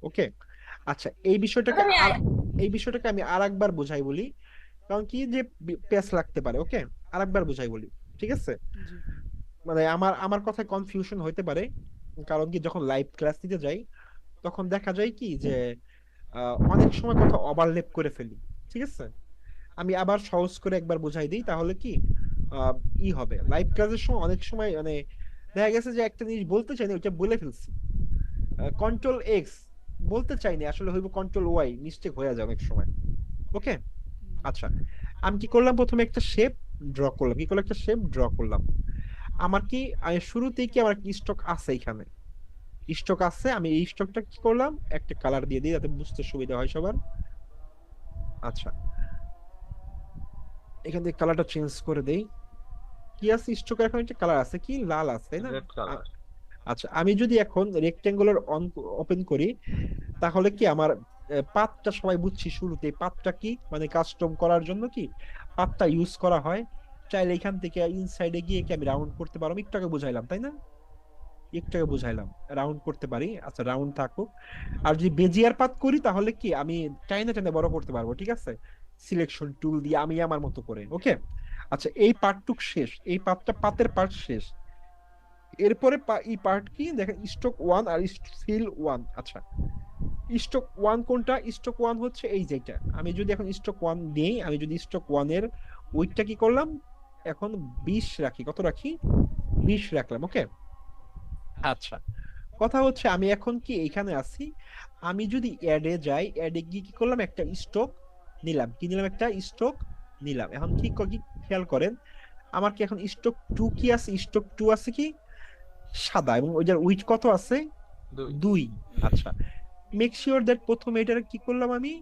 ওকে। আচ্ছা, এই বিষয়টাকে আমি আরেকবার বোঝাই বলি, কারণ কি যে পেস লাগতে পারে, ওকে। আরেকবার বোঝাই বলি, ঠিক আছে? জি মানে আমার কথায় কনফিউশন হইতে পারে, কারণ কি যখন লাইভ ক্লাস দিতে যাই, তখন দেখা যায় কি যে অনেক সময় কথা ওভারল্যাপ করে ফেলি, ঠিক আছে? আমি আবার সহজ করে একবার বুঝাই দিই, তাহলে কি আহ, ই হবে, লাইভ ক্লাসের সময় অনেক সময় মানে দেখা গেছে যে একটা জিনিস বলতে চাইনি, ওইটা বলে ফেলছি। কন্ট্রোল এক্স বলতে চাইনি, আসলে হইব কন্ট্রোল ওয়াই, মিস্টেক হয়ে যায় অনেক সময়, ওকে। আচ্ছা, আমি কি করলাম, প্রথমে একটা শেপ ড্র করলাম, কি করলাম, একটা শেপ ড্র করলাম। আমার কি আমি শুরুতেই কি আমার কি স্টক আছে, এখানে স্টক আছে, আমি এই স্টকটা কি করলাম, একটা কালার দিয়ে দিই যাতে বুঝতে সুবিধা হয় সবার। আচ্ছা, এখান থেকে কালারটা চেঞ্জ করে দেই। কি আছে, স্ট্রোকের এখন একটা কালার আছে, কি লাল আছে, তাই না? রেড আ- কালার। আচ্ছা, আমি যদি এখন রেক্টেঙ্গুলার অন ওপেন করি, তাহলে কি আমার পাথটা সবাই বুঝছি, শুরুতে পাথটা কি মানে কাস্টম করার জন্য কি পাথটা ইউজ করা হয়। চাইলে এখান থেকে ইনসাইডে গিয়ে কি আমি রাউন্ড করতে পারবো, একটু আগে বুঝাইলাম তাই না, একটু আগে বুঝাইলাম রাউন্ড করতে পারি। আচ্ছা, রাউন্ড থাকুক। আর যদি বেজিয়ার পাথ করি, তাহলে কি আমি টাইনে টাইনে বড় করতে পারবো, ঠিক আছে, সিলেকশন টুল দিয়ে আমি আমার মতো করে, ওকে। আচ্ছা, এই পার্টটুক শেষ, এই পার্টটা পাতের পার্ট শেষ। এরপরে এই পার্ট কি দেখেন, স্টক ওয়ান আর ফিল ওয়ান। আচ্ছা, স্টক ওয়ান কোনটা? স্টক ওয়ান হচ্ছে এই যেটা, আমি যদি এখন স্টক ওয়ান দিই, আমি যদি স্টক ওয়ানের ওয়েটটা কি করলাম, এখন 20 রাখি, কত রাখি, 20 রাখলাম, ওকে। আচ্ছা, কথা হচ্ছে আমি এখন কি এখানে আছি, আমি যদি অ্যাডে যাই, অ্যাডে গিয়ে কি করলাম, একটা স্টক নিলাম, কি নিলাম, একটা স্টক নিলাম। এখন কি খেয়াল করেন, আমার কি এখন স্টক টু কি আছে, স্টক টু আছে কি সাদা, এবং ওইটার উইথ কত আছে, 2 2। আচ্ছা, মেক শিওর দ্যাট প্রথমে এটার কি করলাম, আমি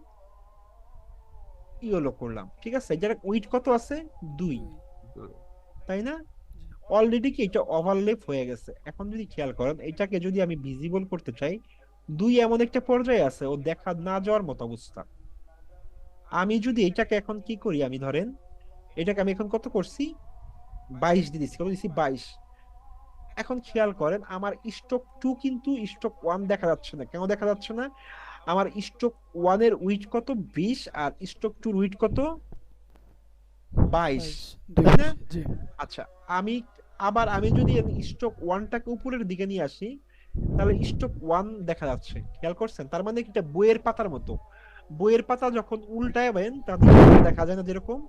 ইয়েলো করলাম, ঠিক আছে, এটার উইথ কত আছে, 2, 2 2 তাই না? জি অলরেডি কি এটা ওভারলেপ হয়ে গেছে। এখন যদি খেয়াল করেন, এটাকে যদি আমি ভিজিবল করতে চাই, 2 এমন একটা পর্যায়ে আছে ও দেখা না যাওয়ার মতো অবস্থা। আমি যদি এটাকে এখন কি করি, আমি ধরেন এটাকে আমি এখন কত করছি, 22 দিয়ে দিচ্ছি, কত দিচ্ছি, 22। এখন খেয়াল করেন, আমার স্টক টু কিন্তু স্টক ওয়ান দেখা যাচ্ছে না, কেন দেখা যাচ্ছে না? আমার স্টক ওয়ানের উইথ কত, 20, আর স্টক টুর উইথ কত, 22, 22 2 তাই না? বেশি জি আচ্ছা, আমি আমি যদি স্টক ওয়ানটাকে উপরের দিকে নিয়ে আসি, তাহলে স্টক ওয়ান দেখা যাচ্ছে, খেয়াল করছেন? তার মানে এটা বইয়ের পাতার মতো, বইয়ের পাতা যখন উল্টাবেন তাহলে দেখা যায় না, যেরকম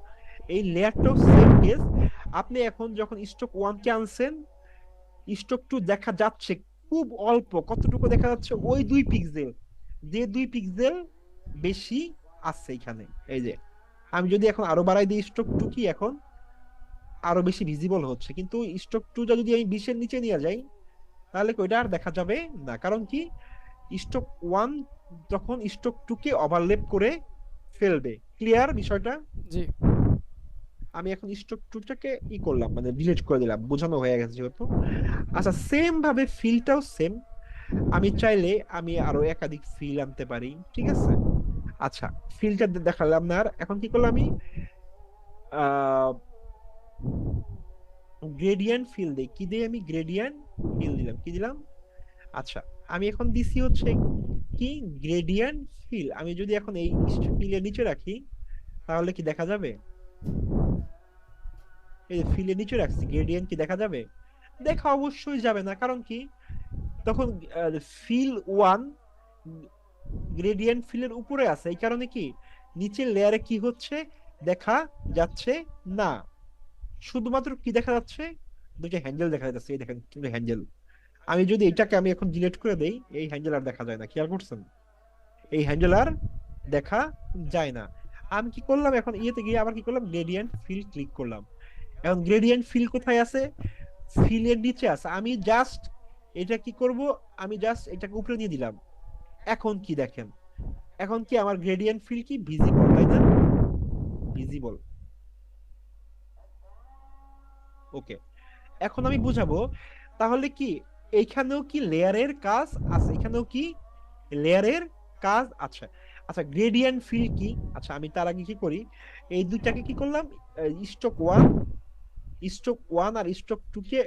এই লেয়ারটাও সেম কেস। আপনি এখন যখন স্টক ওয়ান কে আনছেন, স্ট্রোক টু দেখা যাচ্ছে খুব অল্প, কতটুকু দেখা যাচ্ছে, ওই 2 পিক্সেল, যে 2 পিক্সেল বেশি আছে এখানে। এই যে আমি যদি এখন আরো বাড়াই দিই, স্ট্রোক টু কি এখন আরো বেশি ভিজিবল হচ্ছে, কিন্তু স্ট্রোক টু যদি আমি 20-এর নিচে নিয়ে যাই তাহলে কি ওইটা আর দেখা যাবে না। কারণ কি, স্ট্রোক ওয়ান যখন স্ট্রোক টু কে ওভারলেপ করে ফেলবে। ক্লিয়ার বিষয়টা? জি। আমি এখন স্ট্রোক টুটাকে করলাম, মানে ডিলিট করে দিলাম, বোঝানো হয়ে গেছে যেহেতু। আচ্ছা, সেম ভাবে ফিলটাও সেম। আমি চাইলে আমি আরো একাধিক ফিল আনতে পারি, ঠিক আছে। আচ্ছা, ফিলটা দেখালাম না, আর এখন কি করলাম আমি, আহ গ্রেডিয়েন্ট ফিল দিই। কি দিই আমি? গ্রেডিয়েন্ট ফিল দিলাম। কি দিলাম? আচ্ছা, আমি এখন দিছি হচ্ছে কি, গ্রেডিয়েন্ট ফিল। আমি যদি এখন এই ফিলের নিচে রাখি তাহলে কি দেখা যাবে? এই যে ফিলের নিচে রাখছি, গ্রেডিয়েন্ট কি দেখা যাবে? দেখা অবশ্যই যাবে না। কারণ কি, তখন ফিল ওয়ান গ্রেডিয়েন্ট ফিলের উপরে আছে, এই কারণে কি নিচের লেয়ারে কি হচ্ছে দেখা যাচ্ছে না। শুধুমাত্র কি দেখা যাচ্ছে? দুইটা হ্যান্ডেল দেখা যাচ্ছে। এই দেখেন দুটো হ্যান্ডেল। আমি যদি এটাকে আমি এখন ডিলিট করে দেই, এই হ্যান্ডেল আর দেখা যায় না। খেয়াল করছেন? এই হ্যান্ডেল আর দেখা যায় না। আমি কি করলাম এখন, ইয়েতে গিয়ে আবার কি করলাম, গ্রেডিয়েন্ট ফিল ক্লিক করলাম। এখন গ্রেডিয়েন্ট ফিল কোথায় আছে? ফিলের নিচে আছে। আমি জাস্ট এটা কি করব, আমি জাস্ট এটাকে উপরে নিয়ে দিলাম। এখন কি দেখেন, এখন কি আমার গ্রেডিয়েন্ট ফিল কি ভিজিবল, তাই না? ভিজিবল। ওকে, এখন আমি বুঝাবো তাহলে কি এইখানেও কি লেয়ারের কাজ আছে, এখানেও কি লেয়ারের কাজ আছে। আচ্ছা, গ্রেডিয়েন্ট ফিল কি? আচ্ছা, আমি তার আগে কি করি, এই দুইটাকে কি করলাম, স্ট্রোক ওয়ান, স্ট্রোক ওয়ান আর স্ট্রোক টু কে,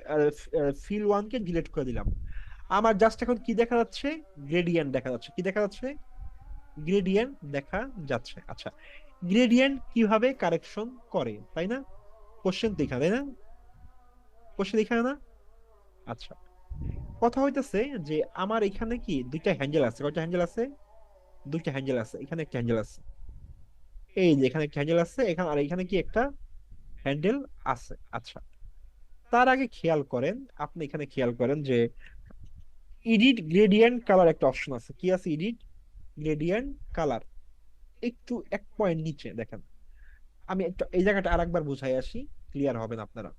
ফিল ওয়ান কে ডিলিট করে দিলাম। আমার জাস্ট এখন কি দেখা যাচ্ছে? গ্রেডিয়েন্ট দেখা যাচ্ছে। কি দেখা যাচ্ছে? গ্রেডিয়েন্ট দেখা যাচ্ছে। আচ্ছা, গ্রেডিয়েন্ট কিভাবে কারেকশন করে, তাই না? কোশ্চেন তো এখানে, তাই না? কোশ্চেন এখানে না? আচ্ছা, কথা হইতেছে যে আমার এখানে কি দুইটা হ্যান্ডেল আছে। কয়টা হ্যান্ডেল আছে? দুইটা হ্যান্ডেল আছে। এখানে একটা হ্যান্ডেল আছে, এই যে এখানে একটা হ্যান্ডেল আছে এখানে, আর এখানে কি একটা হ্যান্ডেল আছে। আচ্ছা, তার আগে খেয়াল করেন, আপনি এখানে খেয়াল করেন যে এডিট গ্রেডিয়েন্ট কালার একটা অপশন আছে। কি আছে? Edit gradient colour. একটু এক পয়েন্ট নিচে দেখেন। আমি একটু এই জায়গাটা আরেকবার বুঝাই আসি, ক্লিয়ার হবেন আপনারা।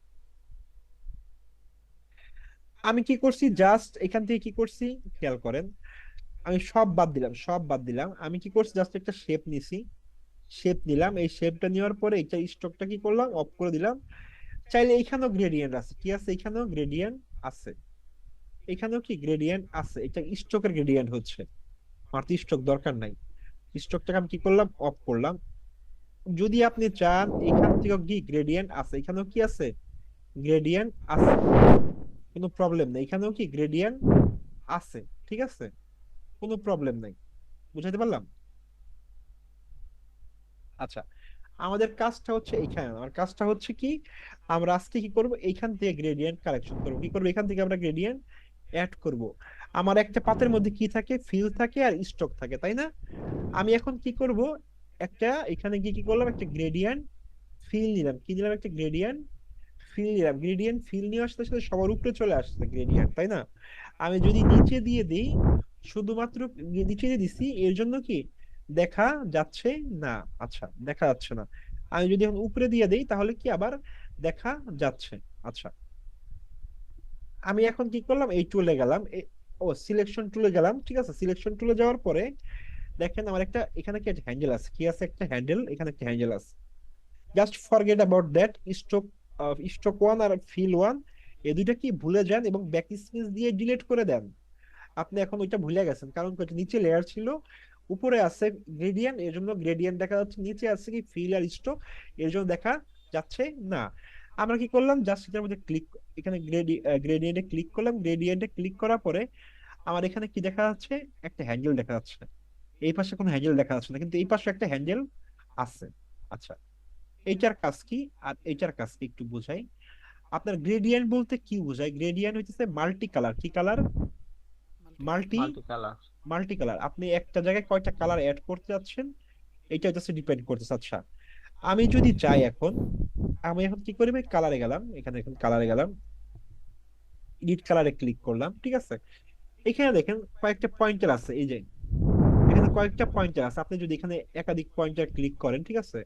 আমি কি করছি, জাস্ট এখান থেকে কি করছি খেয়াল করেন, আমি সব বাদ দিলাম, সব বাদ দিলাম। আমি কি করছি, জাস্ট একটা শেপ নিছি, শেপ নিলাম। এই শেপটা নেওয়ার পরে এটা স্ট্রোকটা কি করলাম, অফ করে দিলাম। চাইলে এখানেও গ্রেডিয়েন্ট আছে। কি আছে? এখানেও গ্রেডিয়েন্ট আছে। এখানেও কি গ্রেডিয়েন্ট আছে, এটা স্ট্রোকের গ্রেডিয়েন্ট হচ্ছে। আমার তো স্ট্রোক দরকার নাই। স্ট্রোকটাকে আমি কি করলাম, অফ করলাম। যদি আপনি চান এখান থেকেও কি গ্রেডিয়েন্ট আছে, এখানেও কি আছে গ্রেডিয়েন্ট আছে, কোনো প্রবলেম নেই। এখানেও কি গ্রেডিয়েন্ট আছে, ঠিক আছে, কোনো প্রবলেম নাই। বুঝাতে পারলাম? আচ্ছা, আমাদের কাজটা হচ্ছে এইখানে, আমার কাজটা হচ্ছে কি, আমরা আজকে কি করব, এইখান থেকে গ্রেডিয়েন্ট কালেকশন করব। কি করব, এখান থেকে আমরা গ্রেডিয়েন্ট অ্যাড করব। আমার একটা পাতের মধ্যে কি থাকে, ফিল থাকে আর স্টক থাকে, তাই না? আমি এখন কি করব, একটা এখানে গিয়ে কি করলাম, একটা গ্রেডিয়েন্ট ফিল নিলাম। কি নিলাম? একটা গ্রেডিয়েন্ট ফিল নিলাম। গ্রেডিয়েন্ট ফিল নেওয়ার সাথে সাথে সবার উপরে চলে আসছে গ্রেডিয়েন্ট, তাই না? আমি যদি নিচে দিয়ে দিই, শুধুমাত্র নিচে দিয়ে দিছি, এর জন্য কি দেখা যাচ্ছে না। আচ্ছা, দেখা যাচ্ছে না। আমি যদি এখন উপরে দিয়ে দিই তাহলে কি আবার দেখা যাচ্ছে। আচ্ছা, আমি এখন কি করলাম, এই টুলে গেলাম, ও সিলেকশন টুলে গেলাম, ঠিক আছে। সিলেকশন টুলে যাওয়ার পরে দেখেন আমার একটা এখানে কি হ্যান্ডেল আছে। কি আছে? একটা হ্যান্ডেল, এখানে একটা হ্যান্ডেল আছে। Just forget about that. Stroke stroke one আর ফিল ওয়ান এই দুইটা কি ভুলে যান এবং ব্যাক স্পেস দিয়ে ডিলিট করে দেন। আপনি এখন ওইটা ভুলে গেছেন, কারণ কি, ওইটা নিচে লেয়ার ছিল, উপরে আছে গ্রেডিয়েন্ট, এর জন্য গ্রেডিয়েন্ট দেখা যাচ্ছে। নিচে আছে কি ফিল আর স্ট্রোক, এর জন্য দেখা যাচ্ছে না। আমরা কি করলাম, জাস্ট এটার মধ্যে ক্লিক, এখানে গ্রেডিয়েন্টে ক্লিক করলাম। গ্রেডিয়েন্টে ক্লিক করার পরে আমার এখানে কি দেখা যাচ্ছে, একটা হ্যান্ডেল দেখা যাচ্ছে। এই পাশে কোনো হ্যান্ডেল দেখা যাচ্ছে না, কিন্তু এই পাশে একটা হ্যান্ডেল আছে। আচ্ছা, এইটার কাজ কি আর এইটার কাজ কি একটু বোঝাই। আপনার গ্রেডিয়েন্ট বলতে কি বোঝায়? গ্রেডিয়েন্ট হইতেছে মাল্টি কালার। কি colour? Multi colour. Multi, multi colour. Multi colour. আপনি একটা জায়গায় কয়টা কালার অ্যাড করতে যাচ্ছেন, এটা হচ্ছে ডিপেন্ড করতেছে। আচ্ছা, আমি যদি চাই এখন, আমি এখন কি করবো, কালারে গেলাম, এখানে এখন কালারে গেলাম, এডিট কালারে ক্লিক করলাম, ঠিক আছে। এখানে দেখেন কয়েকটা পয়েন্টার আছে, এই যে এখানে কয়েকটা পয়েন্টার আছে। আপনি যদি এখানে একাধিক পয়েন্টার ক্লিক করেন, ঠিক আছে,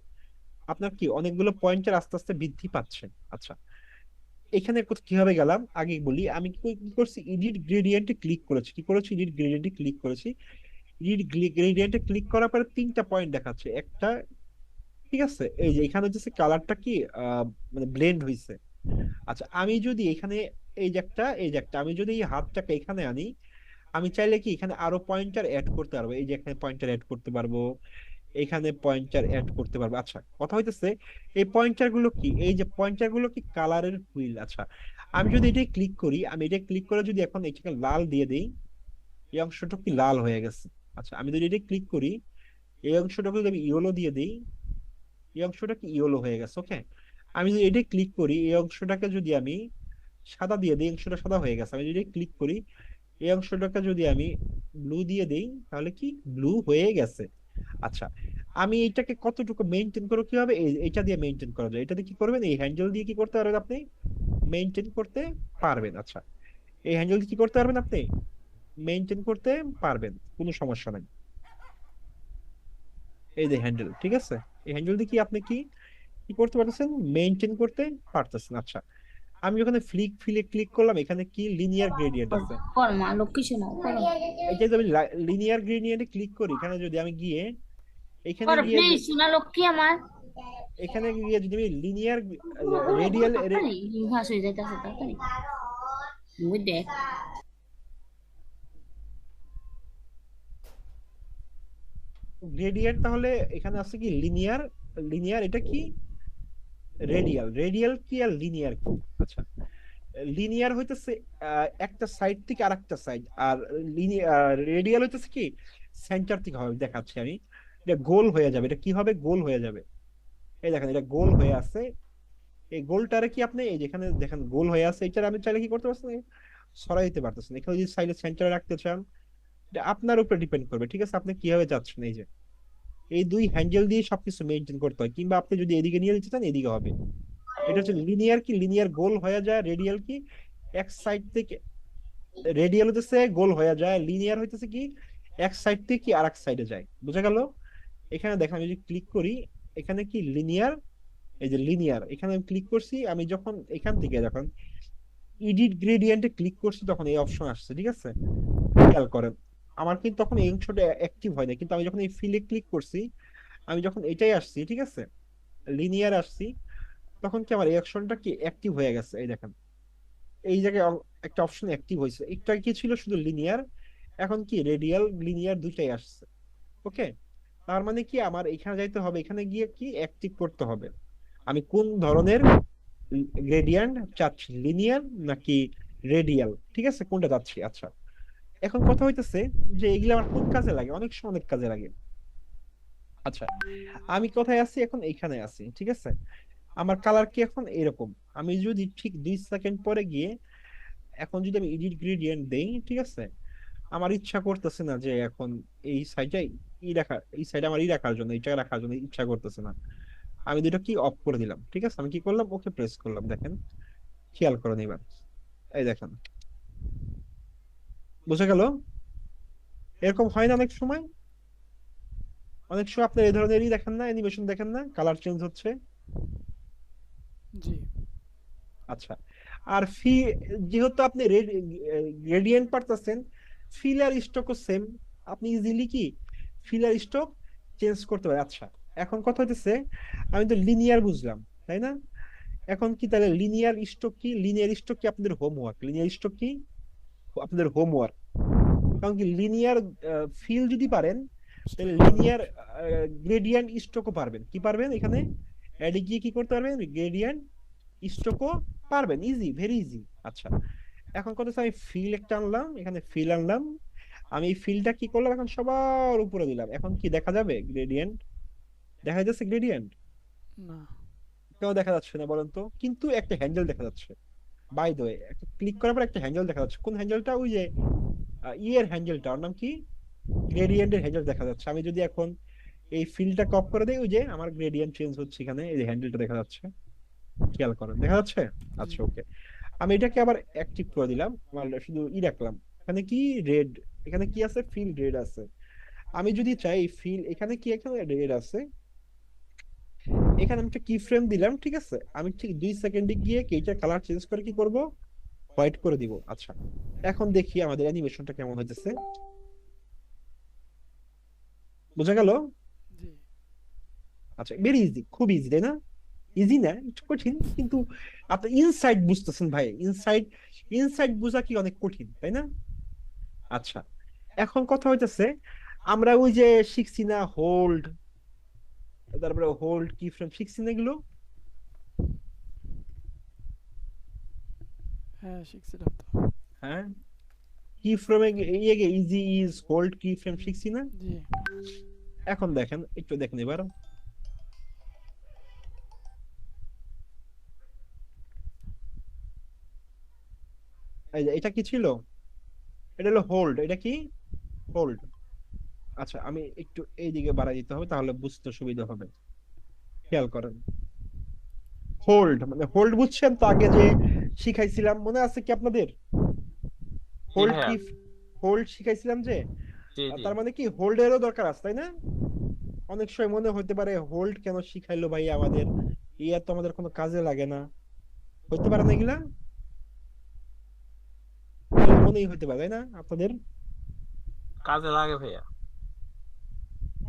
আপনার কি অনেকগুলো পয়েন্টার আস্তে আস্তে বৃদ্ধি পাচ্ছে। আচ্ছা, এখানে কিভাবে গেলাম আগে বলি। আমি কি করছি, এডিট গ্রেডিয়েন্টে ক্লিক করেছি। কি করেছি, এডিট গ্রেডিয়েন্টে ক্লিক করেছি। এডিট গ্রেডিয়েন্টে ক্লিক করার পরে তিনটা পয়েন্ট দেখাচ্ছে একটা, ঠিক আছে। এই যে এখানে হচ্ছে কালারটা কি মানে ব্লেন্ড হয়েছে। আচ্ছা, আমি যদি এখানে এই যে একটা আমি যদি এই হাতটাকে এখানে আনি, আমি চাইলে কি এখানে আরো পয়েন্টার অ্যাড করতে পারবো। এই যে এখানে পয়েন্টার অ্যাড করতে পারবো, এখানে পয়েন্টার অ্যাড করতে পারবো। আচ্ছা, কথা হইতেছে এই পয়েন্টার গুলো কি, এই যে পয়েন্টার গুলো কি কালারের হুইল। আচ্ছা, আমি যদি এটাই ক্লিক করি, আমি এটা ক্লিক করে যদি এখন এটাকে লাল দিয়ে দিই, এই অংশটা কি লাল হয়ে গেছে। আচ্ছা, আমি যদি এটা ক্লিক করি, এই অংশটাকে যদি আমি ইয়েলো দিয়ে দিই, এই অংশটা কি ইয়েলো হয়ে গেছে। ওকে, আমি যদি এটা ক্লিক করি, এই অংশটাকে যদি আমি সাদা দিয়ে দিই, এই অংশটা সাদা হয়ে গেছে। আমি যদি ক্লিক করি, এই অংশটাকে যদি আমি ব্লু দিয়ে দেই, তাহলে কি ব্লু হয়ে গেছে। আচ্ছা, আমি এইটাকে কতটুকু মেনটেন করবো কিভাবে, এইটা দিয়ে মেনটেন করা যায়। এটা দিয়ে কি করবেন, এই হ্যান্ডেল দিয়ে কি করতে পারবেন আপনি, মেনটেন করতে পারবেন। আচ্ছা, এই হ্যান্ডেল দিয়ে কি করতে পারবেন আপনি, মেনটেন করতে পারবেন, কোনো সমস্যা নাই। এই যে হ্যান্ডেল, ঠিক আছে, এই হ্যান্ডেল দিয়ে কি আপনি কি কি করতে পারতেছেন, মেনটেন করতে পারতেছেন। আচ্ছা, আমি ওখানে ফিলে ক্লিক করলাম, এখানে কি লিনিয়ার গ্রেডিয়েন্ট আছে। কর্মা লক্ষ্মী শোনো করো এটা যদি আমি লিনিয়ার গ্রেডিয়েন্টে ক্লিক করি, এখানে যদি আমি গিয়ে এখানে করো গিয়ে প্লিজ সোনা লক্ষ্মী আমার এখানে গিয়ে যদি আমি লিনিয়ার রেডিয়াল তাড়াতাড়ি ঘাস হয়ে যাইতেছে তাড়াতাড়ি ওই দেখ গ্রেডিয়েন্ট, তাহলে এখানে আছে কি লিনিয়ার, লিনিয়ার এটা কি রেডিয়াল, রেডিয়াল কি আর লিনিয়ার কি। আচ্ছা, লিনিয়ার হইতেছে একটা সাইড থেকে আরেকটা সাইড, আর রেডিয়াল হইতেছে কি সেন্টার থেকে হবে। দেখাচ্ছি আমি, এটা গোল হয়ে যাবে, এটা কি হবে, গোল হয়ে যাবে। এই দেখেন এটা গোল হয়ে আছে। এই গোলটারে কি আপনি এই যেখানে দেখেন গোল হয়ে আছে, এটার আমি চাইলে কি করতে পারছেন, সরাই দিতে পারতেছেন। এখানে যদি সাইডে সেন্টারে রাখতে চান, এটা আপনার উপরে ডিপেন্ড করবে, ঠিক আছে, আপনি কিভাবে চাচ্ছেন। এই যে এই দুই হ্যান্ডেল দিয়ে সবকিছু মেনটেন করতে হয়, কিংবা আপনি যদি এদিকে নিয়ে যেতে চান এদিকে হবে। এটা হচ্ছে লিনিয়ার, কি লিনিয়ার গোল হয়ে যায়, রেডিয়াল কি এক সাইড থেকে, রেডিয়াল হইতেছে গোল হয়ে যায়, লিনিয়ার হইতেছে কি এক সাইড থেকে কি আরেক সাইডে যায়। বুঝা গেল। এখানে দেখেন আমি যদি ক্লিক করি, এখানে কি লিনিয়ার, এই যে লিনিয়ার, এখানে আমি ক্লিক করছি, আমি যখন এখান থেকে যখন এডিট গ্রেডিয়েন্টে ক্লিক করছি তখন এই অপশন আসছে, ঠিক আছে। খেয়াল করেন, আমার কিন্তু তখন এই অংশটা অ্যাক্টিভ হয় না, কিন্তু আমি যখন এই ফিলে ক্লিক করছি, আমি যখন এটাই আসছি, ঠিক আছে, লিনিয়ার আসছি, তখন কি আমার এই অপশনটা কি অ্যাক্টিভ হয়ে গেছে। এই দেখেন এই জায়গায় একটা অপশন অ্যাক্টিভ হয়েছে। একটা কি ছিল শুধু লিনিয়ার, এখন কি রেডিয়াল লিনিয়ার দুইটাই আসছে। ওকে, তার মানে কি আমার এখানে যাইতে হবে, এখানে গিয়ে কি অ্যাক্টিভ করতে হবে আমি কোন ধরনের গ্রেডিয়েন্ট চাচ্ছি, লিনিয়ার নাকি রেডিয়াল, ঠিক আছে, কোনটা চাচ্ছি। আচ্ছা, এখন কথা হইতেছে যে এগুলো আমার কোন কাজে লাগে, অনেক সময় অনেক কাজে লাগে। আচ্ছা, আমি কোথায় আছি, এখন এইখানে আছি, ঠিক আছে। আমার কালার কি এখন এরকম, আমি যদি ঠিক 2 সেকেন্ড পরে গিয়ে এখন যদি আমি এডিট গ্রেডিয়েন্ট দেই, ঠিক আছে, আমার ইচ্ছা করতেছে না যে এখন এই সাইডে ই রাখা, এই সাইডে আমার ই রাখার জন্য, এইটা রাখার জন্য ইচ্ছা করতেছে না। আমি দুটো কি অফ করে দিলাম, ঠিক আছে। আমি কি করলাম, ওকে প্রেস করলাম, দেখেন, খেয়াল করেন এবার, এই দেখেন, বুঝা গেল। এরকম হয় না অনেক সময়, অনেক সময় আপনার এই ধরনেরই দেখেন না, অ্যানিমেশন দেখেন না, কালার চেঞ্জ হচ্ছে। জি। আচ্ছা, আর যেহেতু আপনি গ্রেডিয়েন্ট পারতেছেন, ফিল আর স্ট্রোকও সেম, আপনি ইজিলি কি ফিল আর স্ট্রোক চেঞ্জ করতে পারেন। আচ্ছা, এখন কথা হচ্ছে, আমি তো লিনিয়ার বুঝলাম, তাই না। এখন কি তাহলে লিনিয়ার স্ট্রোক কি, লিনিয়ার স্ট্রোক কি আপনাদের হোমওয়ার্ক, লিনিয়ার স্ট্রোক কি আপনাদের হোমওয়ার্ক। কারণ কি লিনিয়ার ফিল যদি পারেন, তাহলে স্ট্রোক পারবেন। লিনিয়ার গ্রেডিয়েন্ট স্ট্রোকও পারবেন। কি পারবেন, এখানে অ্যাডে গিয়ে কি করতে পারবেন, গ্রেডিয়েন্ট স্ট্রোকও পারবেন, ইজি, ভেরি ইজি। আচ্ছা, এখন কথা হচ্ছে আমি ফিল একটা আনলাম, এখানে ফিল আনলাম, আমি এই ফিলটা কি করলাম, এখন সবার উপরে দিলাম, এখন কি দেখা যাবে গ্রেডিয়েন্ট, দেখা যাচ্ছে গ্রেডিয়েন্ট, না। কেউ দেখা যাচ্ছে না বলেন তো, কিন্তু একটা হ্যান্ডেল দেখা যাচ্ছে। বাই দ্য ওয়ে, একটা ক্লিক করার পর একটা হ্যান্ডেল দেখা যাচ্ছে। কোন হ্যান্ডেলটা, ওই যে ইয়ের হ্যান্ডেলটা, ওর নাম কি, গ্রেডিয়েন্টের হ্যান্ডেল দেখা যাচ্ছে। আমি যদি এখন এই ফিলটা কপ করে দেই, ওই যে আমার গ্রেডিয়েন্ট চেঞ্জ হচ্ছে, এখানে এই হ্যান্ডেলটা দেখা যাচ্ছে, খেয়াল করেন দেখা যাচ্ছে। জি। আচ্ছা, ওকে, আমি এটাকে আবার অ্যাক্টিভ করে দিলাম, আমার শুধু রাখলাম। এখানে কি রেড, এখানে কি আছে, ফিল রেড আছে। আমি যদি চাই ফিল, এখানে কি, এখানে রেড আছে, এখানে আমি একটা কি ফ্রেম দিলাম, ঠিক আছে। আমি ঠিক 2 সেকেন্ডে গিয়ে এইটার কালার চেঞ্জ করে কি করব, হোয়াইট করে দিব। আচ্ছা, এখন দেখি আমাদের অ্যানিমেশনটা কেমন হইতেছে। বোঝা গেল? জি। আচ্ছা, ভেরি ইজি, খুব ইজি তাই না? ইজি না, একটু কঠিন কিন্তু আপনি ইনসাইড বুঝতেছেন ভাই, ইনসাইড, ইনসাইড বোঝা কি অনেক কঠিন তাই না? আচ্ছা, এখন কথা হইতেছে, আমরা ওই যে শিখছি না হোল্ড, তারপরে হোল্ড কি ফ্রেম শিখছি না এগুলো? হ্যাঁ শিখছিলাম তো। হ্যাঁ, কি ফ্রেমে ইজি, ইজ, হোল্ড, কি ফ্রেম শিখছি না? জি। এখন দেখেন, একটু দেখেন এবার। এই যে এটা কি ছিল, এটা হলো হোল্ড, এটা কি হোল্ড। আচ্ছা, আমি একটু এইদিকে বাড়াই দিতে হবে তাহলে বুঝতে সুবিধা হবে। খেয়াল করেন, হোল্ড মানে হোল্ড বুঝছেন তো, আগে যে শিখাইছিলাম মনে আছে কি আপনাদের? জি হোল্ড ভাইয়া। কি, হোল্ড শিখাইছিলাম যে। জি জি। তার মানে কি হোল্ডেরও দরকার আছে তাই না? অনেক সময় মনে হতে পারে হোল্ড কেন শিখাইলো ভাই আমাদের, ইয়া তো আমাদের কোনো কাজে লাগে না, হইতে পারে না এগুলা? এগুলা মনেই হতে পারে তাই না আপনাদের? কাজে লাগে ভাইয়া।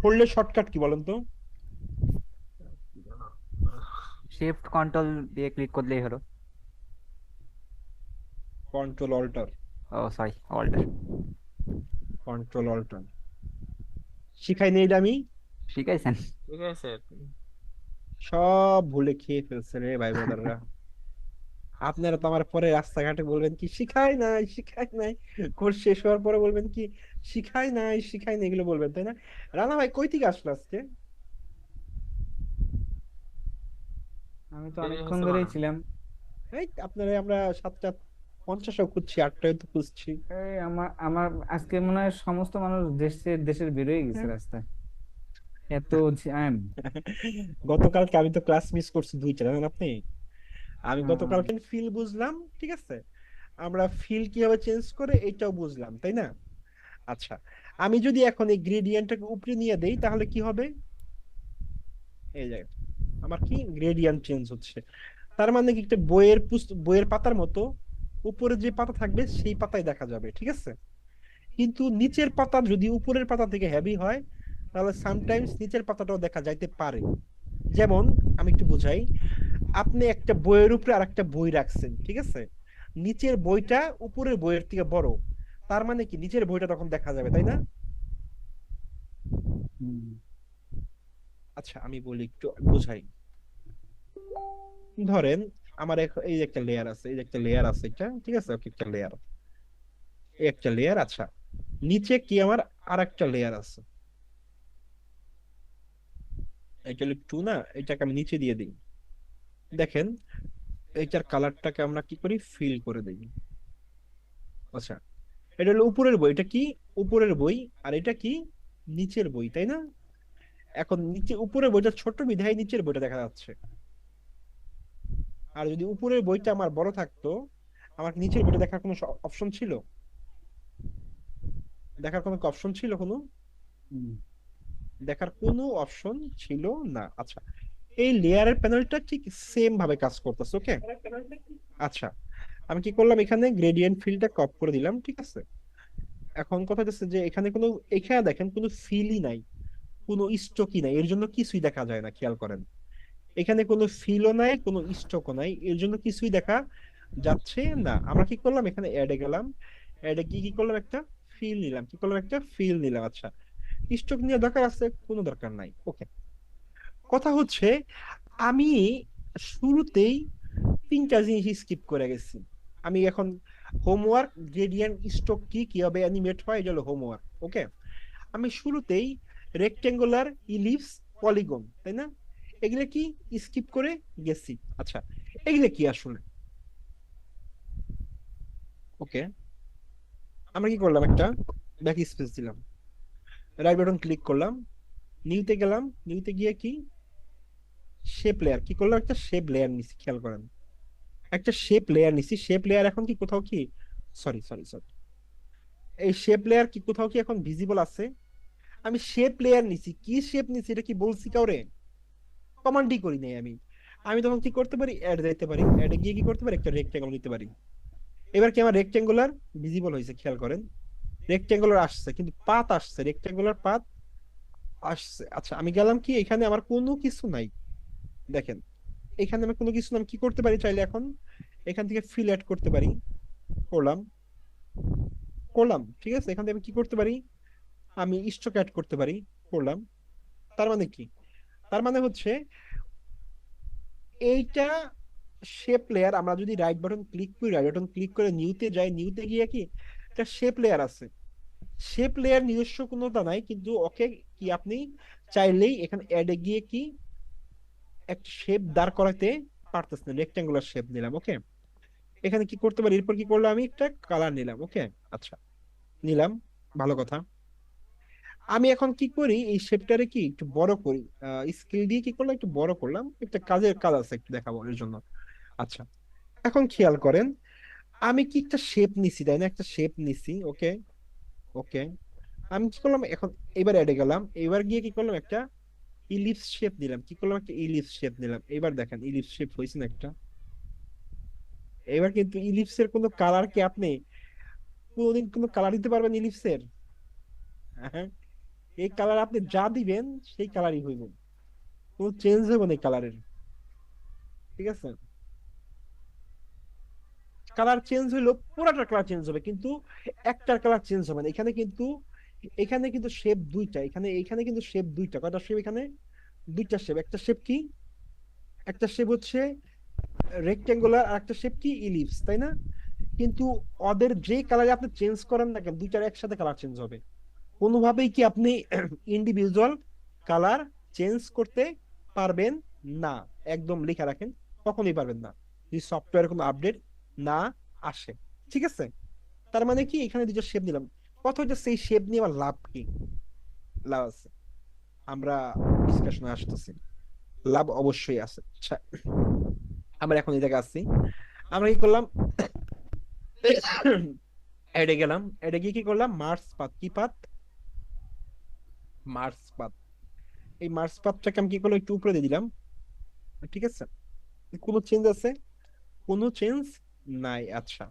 হোল্ডের শর্টকাট কি বলেন তো? শিফট কন্ট্রোল দিয়ে ক্লিক করলেই হলো। কন্ট্রোল অল্টার, ও সরি, অল্টার। কন্ট্রোল অল্টার শিখাই নেই এটা আমি? শিখাইছেন? ঠিক আছে। সব ভুলে খেয়ে ফেলছে রে ভাই ব্রাদাররা। আপনারা তো আমার পরে রাস্তাঘাটে বলবেন কি শিখাই নাই, শিখাই নাই, কোর্স শেষ হওয়ার পরে বলবেন কি শিখাই নাই, শিখাই নাই, এগুলো বলবেন তাই না? রানা ভাই কই থেকে আসলো আজকে? আমি তো দেরি অনেকক্ষণ হয়েছে ধরেই মনে হয়। ছিলাম। এই আপনারা, আমরা 7:50 খুঁজছি, 8টায় তো খুঁজছি। এই আমার আমার আজকে মনে হয় সমস্ত মানুষ দেশের বেরোয় গেছে হ্যাঁ। রাস্তায়, এত জ্যাম। গতকালকে আমি তো ক্লাস মিস করছি 2টা, জানেন আপনি? আমি আহ, গতকালকে ফিল বুঝলাম, ঠিক আছে, আমরা ফিল কিভাবে চেঞ্জ করে এটাও বুঝলাম তাই না? আচ্ছা, আমি যদি এখন এই গ্রেডিয়েন্টটাকে উপরে নিয়ে দেই তাহলে কি হবে? এই যে আমার কি গ্রেডিয়েন্ট চেঞ্জ হচ্ছে, তার মানে কি একটা বইয়ের পাতার মতো উপরে যে পাতা থাকবে সেই পাতায় দেখা যাবে, ঠিক আছে। কিন্তু নিচের পাতা যদি উপরের পাতা থেকে হেভি হয় তাহলে সামটাইমস নিচের পাতাটাও দেখা যাইতে পারে। যেমন আমি একটু বুঝাই, আপনি একটা বইয়ের উপরে আর একটা বই রাখছেন, ঠিক আছে, নিচের বইটা উপরের বইয়ের থেকে বড়, তার মানে কি নিচের বইটা তখন দেখা যাবে তাই না? হুম, আচ্ছা, আমি বলি একটু বুঝাই। ধরেন আমার এই যে একটা লেয়ার আছে, এই যে একটা লেয়ার আছে, এটা ঠিক আছে, ওকে একটা লেয়ার, এই একটা লেয়ার। আচ্ছা, নিচে কি আমার আর একটা লেয়ার আছে, এটা হলো 2 না, এটাকে আমি নিচে দিয়ে দিই। দেখেন এইটার কালারটাকে আমরা কি করি, ফিল করে দিই। আচ্ছা, এটা হলো উপরের বই, এটা কি উপরের বই, আর এটা কি নিচের বই তাই না? এখন নিচে উপরের বইটা ছোট বিধায় নিচের বইটা দেখা যাচ্ছে, আর যদি উপরের বইটা আমার বড় থাকতো, আমার নিচের বইটা দেখার কোনো অপশন ছিল? দেখার কোনো অপশন ছিল কোনো? হুম, দেখার কোনো অপশন ছিল না। আচ্ছা, এই লেয়ারের প্যানেলটা ঠিক সেম ভাবে কাজ করতেছে, ওকে। আচ্ছা, আমি কি করলাম, এখানে গ্রেডিয়েন্ট ফিল্ডটা কপ করে দিলাম, ঠিক আছে। এখন কথা হচ্ছে যে এখানে কোনো, এখানে দেখেন কোনো ফিলই নাই, কোনো স্ট্রোকই নাই, এর জন্য কিছুই দেখা যায় না, খেয়াল করেন। এখানে কোনো ফিলও নাই, কোনো স্ট্রোকও নাই, এর জন্য কিছুই দেখা যাচ্ছে না। আমরা কি করলাম, এখানে অ্যাডে গেলাম, অ্যাডে কি কি করলাম, একটা ফিল নিলাম, কি করলাম, একটা ফিল নিলাম। আচ্ছা, স্ট্রোক নিয়ে দরকার আছে, কোনো দরকার নাই, ওকে। কথা হচ্ছে আমি শুরুতেই 3টা জিনিস স্কিপ করে গেছি। আমি এখন হোমওয়ার্ক, গ্রেডিয়েন্ট, স্ট্রোক কি কিভাবে অ্যানিমেট হয় এটা হলো হোমওয়ার্ক, ওকে। আমি শুরুতেই রেক্টেঙ্গুলার, ইলিপস, পলিগন তাই না, এগুলো কি স্কিপ করে গেছি। আচ্ছা, এগুলো কি আসলে, ওকে। আমরা কি করলাম, একটা ব্যাক স্পেস দিলাম, রাইট বাটন ক্লিক করলাম, নিউতে গেলাম, নিউতে গিয়ে কি শেপ লেয়ার, কি করলাম, একটা শেপ লেয়ার নিছি, খেয়াল করেন। একটা শেপ লেয়ার নিছি, শেপ লেয়ার এখন কি কোথাও কি, সরি সরি সরি, এই শেপ লেয়ার কি কোথাও কি এখন ভিজিবল আছে? আমি শেপ লেয়ার নিছি, কি শেপ নিছি এটা কি বলছি কাউরে? কমান্ডই করি নাই আমি। আমি তখন কি করতে পারি, অ্যাড দিতে পারি, অ্যাডে গিয়ে কি করতে পারি, একটা রেক্টেঙ্গল নিতে পারি। এবার কি আমার রেক্টেঙ্গুলার ভিজিবল হয়েছে, খেয়াল করেন, রেক্টেঙ্গুলার আসছে, কিন্তু পাত আসছে, রেক্টেঙ্গুলার পাত আসছে। আচ্ছা আমি গেলাম কি, এখানে আমার কোনো কিছু নাই, দেখেন এখানে আমি কোনো কিছু না, আমি কি করতে পারি চাইলে এখন এখান থেকে ফিল অ্যাড করতে পারি, করলাম, করলাম, ঠিক আছে, এখান থেকে আমি কি করতে পারি, আমি স্ট্রোক অ্যাড করতে পারি, করলাম। তার মানে কি, তার মানে হচ্ছে এইটা শেপ লেয়ার, আমরা যদি রাইট বাটন ক্লিক করি, রাইট বাটন ক্লিক করে নিউতে যাই, নিউতে গিয়ে কি একটা শেপ লেয়ার আছে, শেপ লেয়ার নিজস্ব কোনোটা নাই, কিন্তু ওকে কি আপনি চাইলেই এখানে অ্যাডে গিয়ে কি একটা শেপ দাঁড় করাতে পারতেছেন, রেক্টেঙ্গুলার শেপ নিলাম, ওকে। এখানে কি করতে পারি, এরপর কি করলাম, আমি একটা কালার নিলাম, ওকে, আচ্ছা নিলাম, ভালো কথা। আমি এখন কি করি, এই শেপটারে কি একটু বড় করি, স্কেল দিয়ে কি করলাম, একটু বড় করলাম, একটা কাজের কাজ আছে একটু দেখাবো এর জন্য। আচ্ছা এখন খেয়াল করেন, আমি কি একটা শেপ নিছি, তাই না, একটা শেপ নিছি, ওকে, ওকে। আমি কি করলাম এখন, এবার এডে গেলাম, এবার গিয়ে কি করলাম, একটা ইলিপস শেপ নিলাম, কি করলাম, একটা ইলিপস শেপ নিলাম, এবার দেখেন ইলিপস শেপ হয়েছে না একটা। এবার কিন্তু ইলিপসের কোনো কালার কি আপনি কোনোদিন কোনো কালার দিতে পারবেন ইলিপসের? হ্যাঁ, এই কালার আপনি যা দিবেন সেই কালারই হইব, কোনো চেঞ্জ হবে না এই কালারের, ঠিক আছে। কালার চেঞ্জ হইলো, পুরাটার কালার চেঞ্জ হবে, কিন্তু একটার কালার চেঞ্জ হবে না। এখানে কিন্তু, এখানে কিন্তু শেপ দুইটা, এখানে এখানে কিন্তু শেপ দুইটা, কয়টা শেপ এখানে, দুইটা শেপ, একটা শেপ কি, একটা শেপ হচ্ছে রেক্টেঙ্গুলার, আর একটা শেপ কি ইলিপস, তাই না? কিন্তু ওদের যে কালারে আপনি চেঞ্জ করেন না কেন, দুইটার একসাথে কালার চেঞ্জ হবে। কোনোভাবেই কি আপনি ইন্ডিভিজুয়াল কালার চেঞ্জ করতে পারবেন না, একদম লিখে রাখেন, কখনোই পারবেন না, যদি সফটওয়্যার কোনো আপডেট না আসে, ঠিক আছে। তার মানে কি, এখানে দুটো শেপ নিলাম, কথা হচ্ছে সেই শেপ নিয়ে আমার লাভ কি, লাভ আছে, আমরা ডিসকাশনে আসতেছি, লাভ অবশ্যই আছে। আচ্ছা আমরা এখন এই জায়গায় আসছি, আমরা কি করলাম, এডে গেলাম, এডে গিয়ে কি করলাম, মার্স পাথ, কি পাথ, মার্স পাথ, এই মার্স পাথটাকে আমি কি করলাম, একটু উপরে দিয়ে দিলাম, ঠিক আছে। কোনো চেঞ্জ আছে, কোনো চেঞ্জ নাই, আচ্ছা।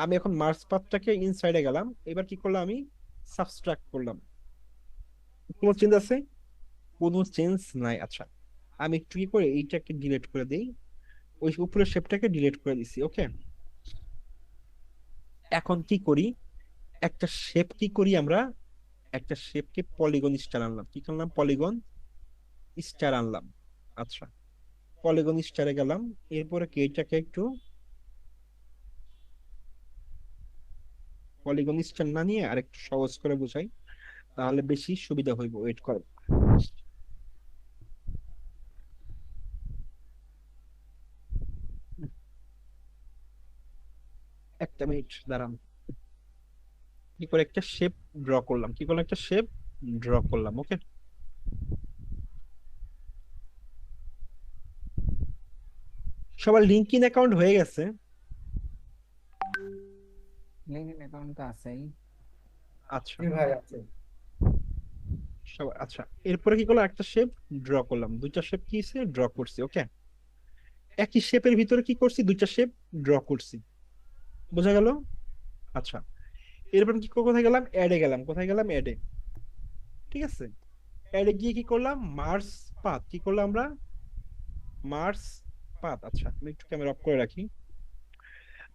আমি এখন মার্স পাথটাকে ইনসাইডে গেলাম, এবার কি করলাম, আমি সাবস্ট্রাক্ট করলাম, কোনো চেঞ্জ আছে, কোনো চেঞ্জ নাই, আচ্ছা। আমি একটু কি করে এইটাকে ডিলিট করে দেই, ওই উপরের শেপটাকে ডিলিট করে দিছি, ওকে। এখন কি করি, একটা শেপ কি করি আমরা, একটা শেপকে পলিগন স্টার আনলাম, কি করলাম, পলিগন স্টার আনলাম, আচ্ছা। পলিগন স্টারে গেলাম, এরপরে কি এটাকে একটু পলিগন স্টার না নিয়ে আর একটু সহজ করে বোঝাই, তাহলে বেশি সুবিধা হইব, ওয়েট করেন একটা মিনিট দাঁড়ান। কি করে একটা শেপ ড্র করলাম, কি করলাম, একটা শেপ ড্র করলাম, ওকে। সবার লিঙ্কইন অ্যাকাউন্ট হয়ে গেছে? লিঙ্কডইন অ্যাকাউন্ট তো আছেই। আচ্ছা জি ভাই আছে। সবার, আচ্ছা এরপরে কি করলাম, একটা শেপ ড্র করলাম, দুইটা শেপ কি ড্র করছি, ওকে। একই শেপের ভিতরে কি করছি, দুইটা শেপ ড্র করছি, বোঝা গেল? আচ্ছা এরপর কি কোথায় গেলাম, অ্যাডে গেলাম, কোথায় গেলাম, অ্যাডে, ঠিক আছে। অ্যাডে গিয়ে কি করলাম, মার্স পাথ, কি করলাম আমরা, মার্স পাথ, আচ্ছা আমি একটু ক্যামেরা অফ করে রাখি।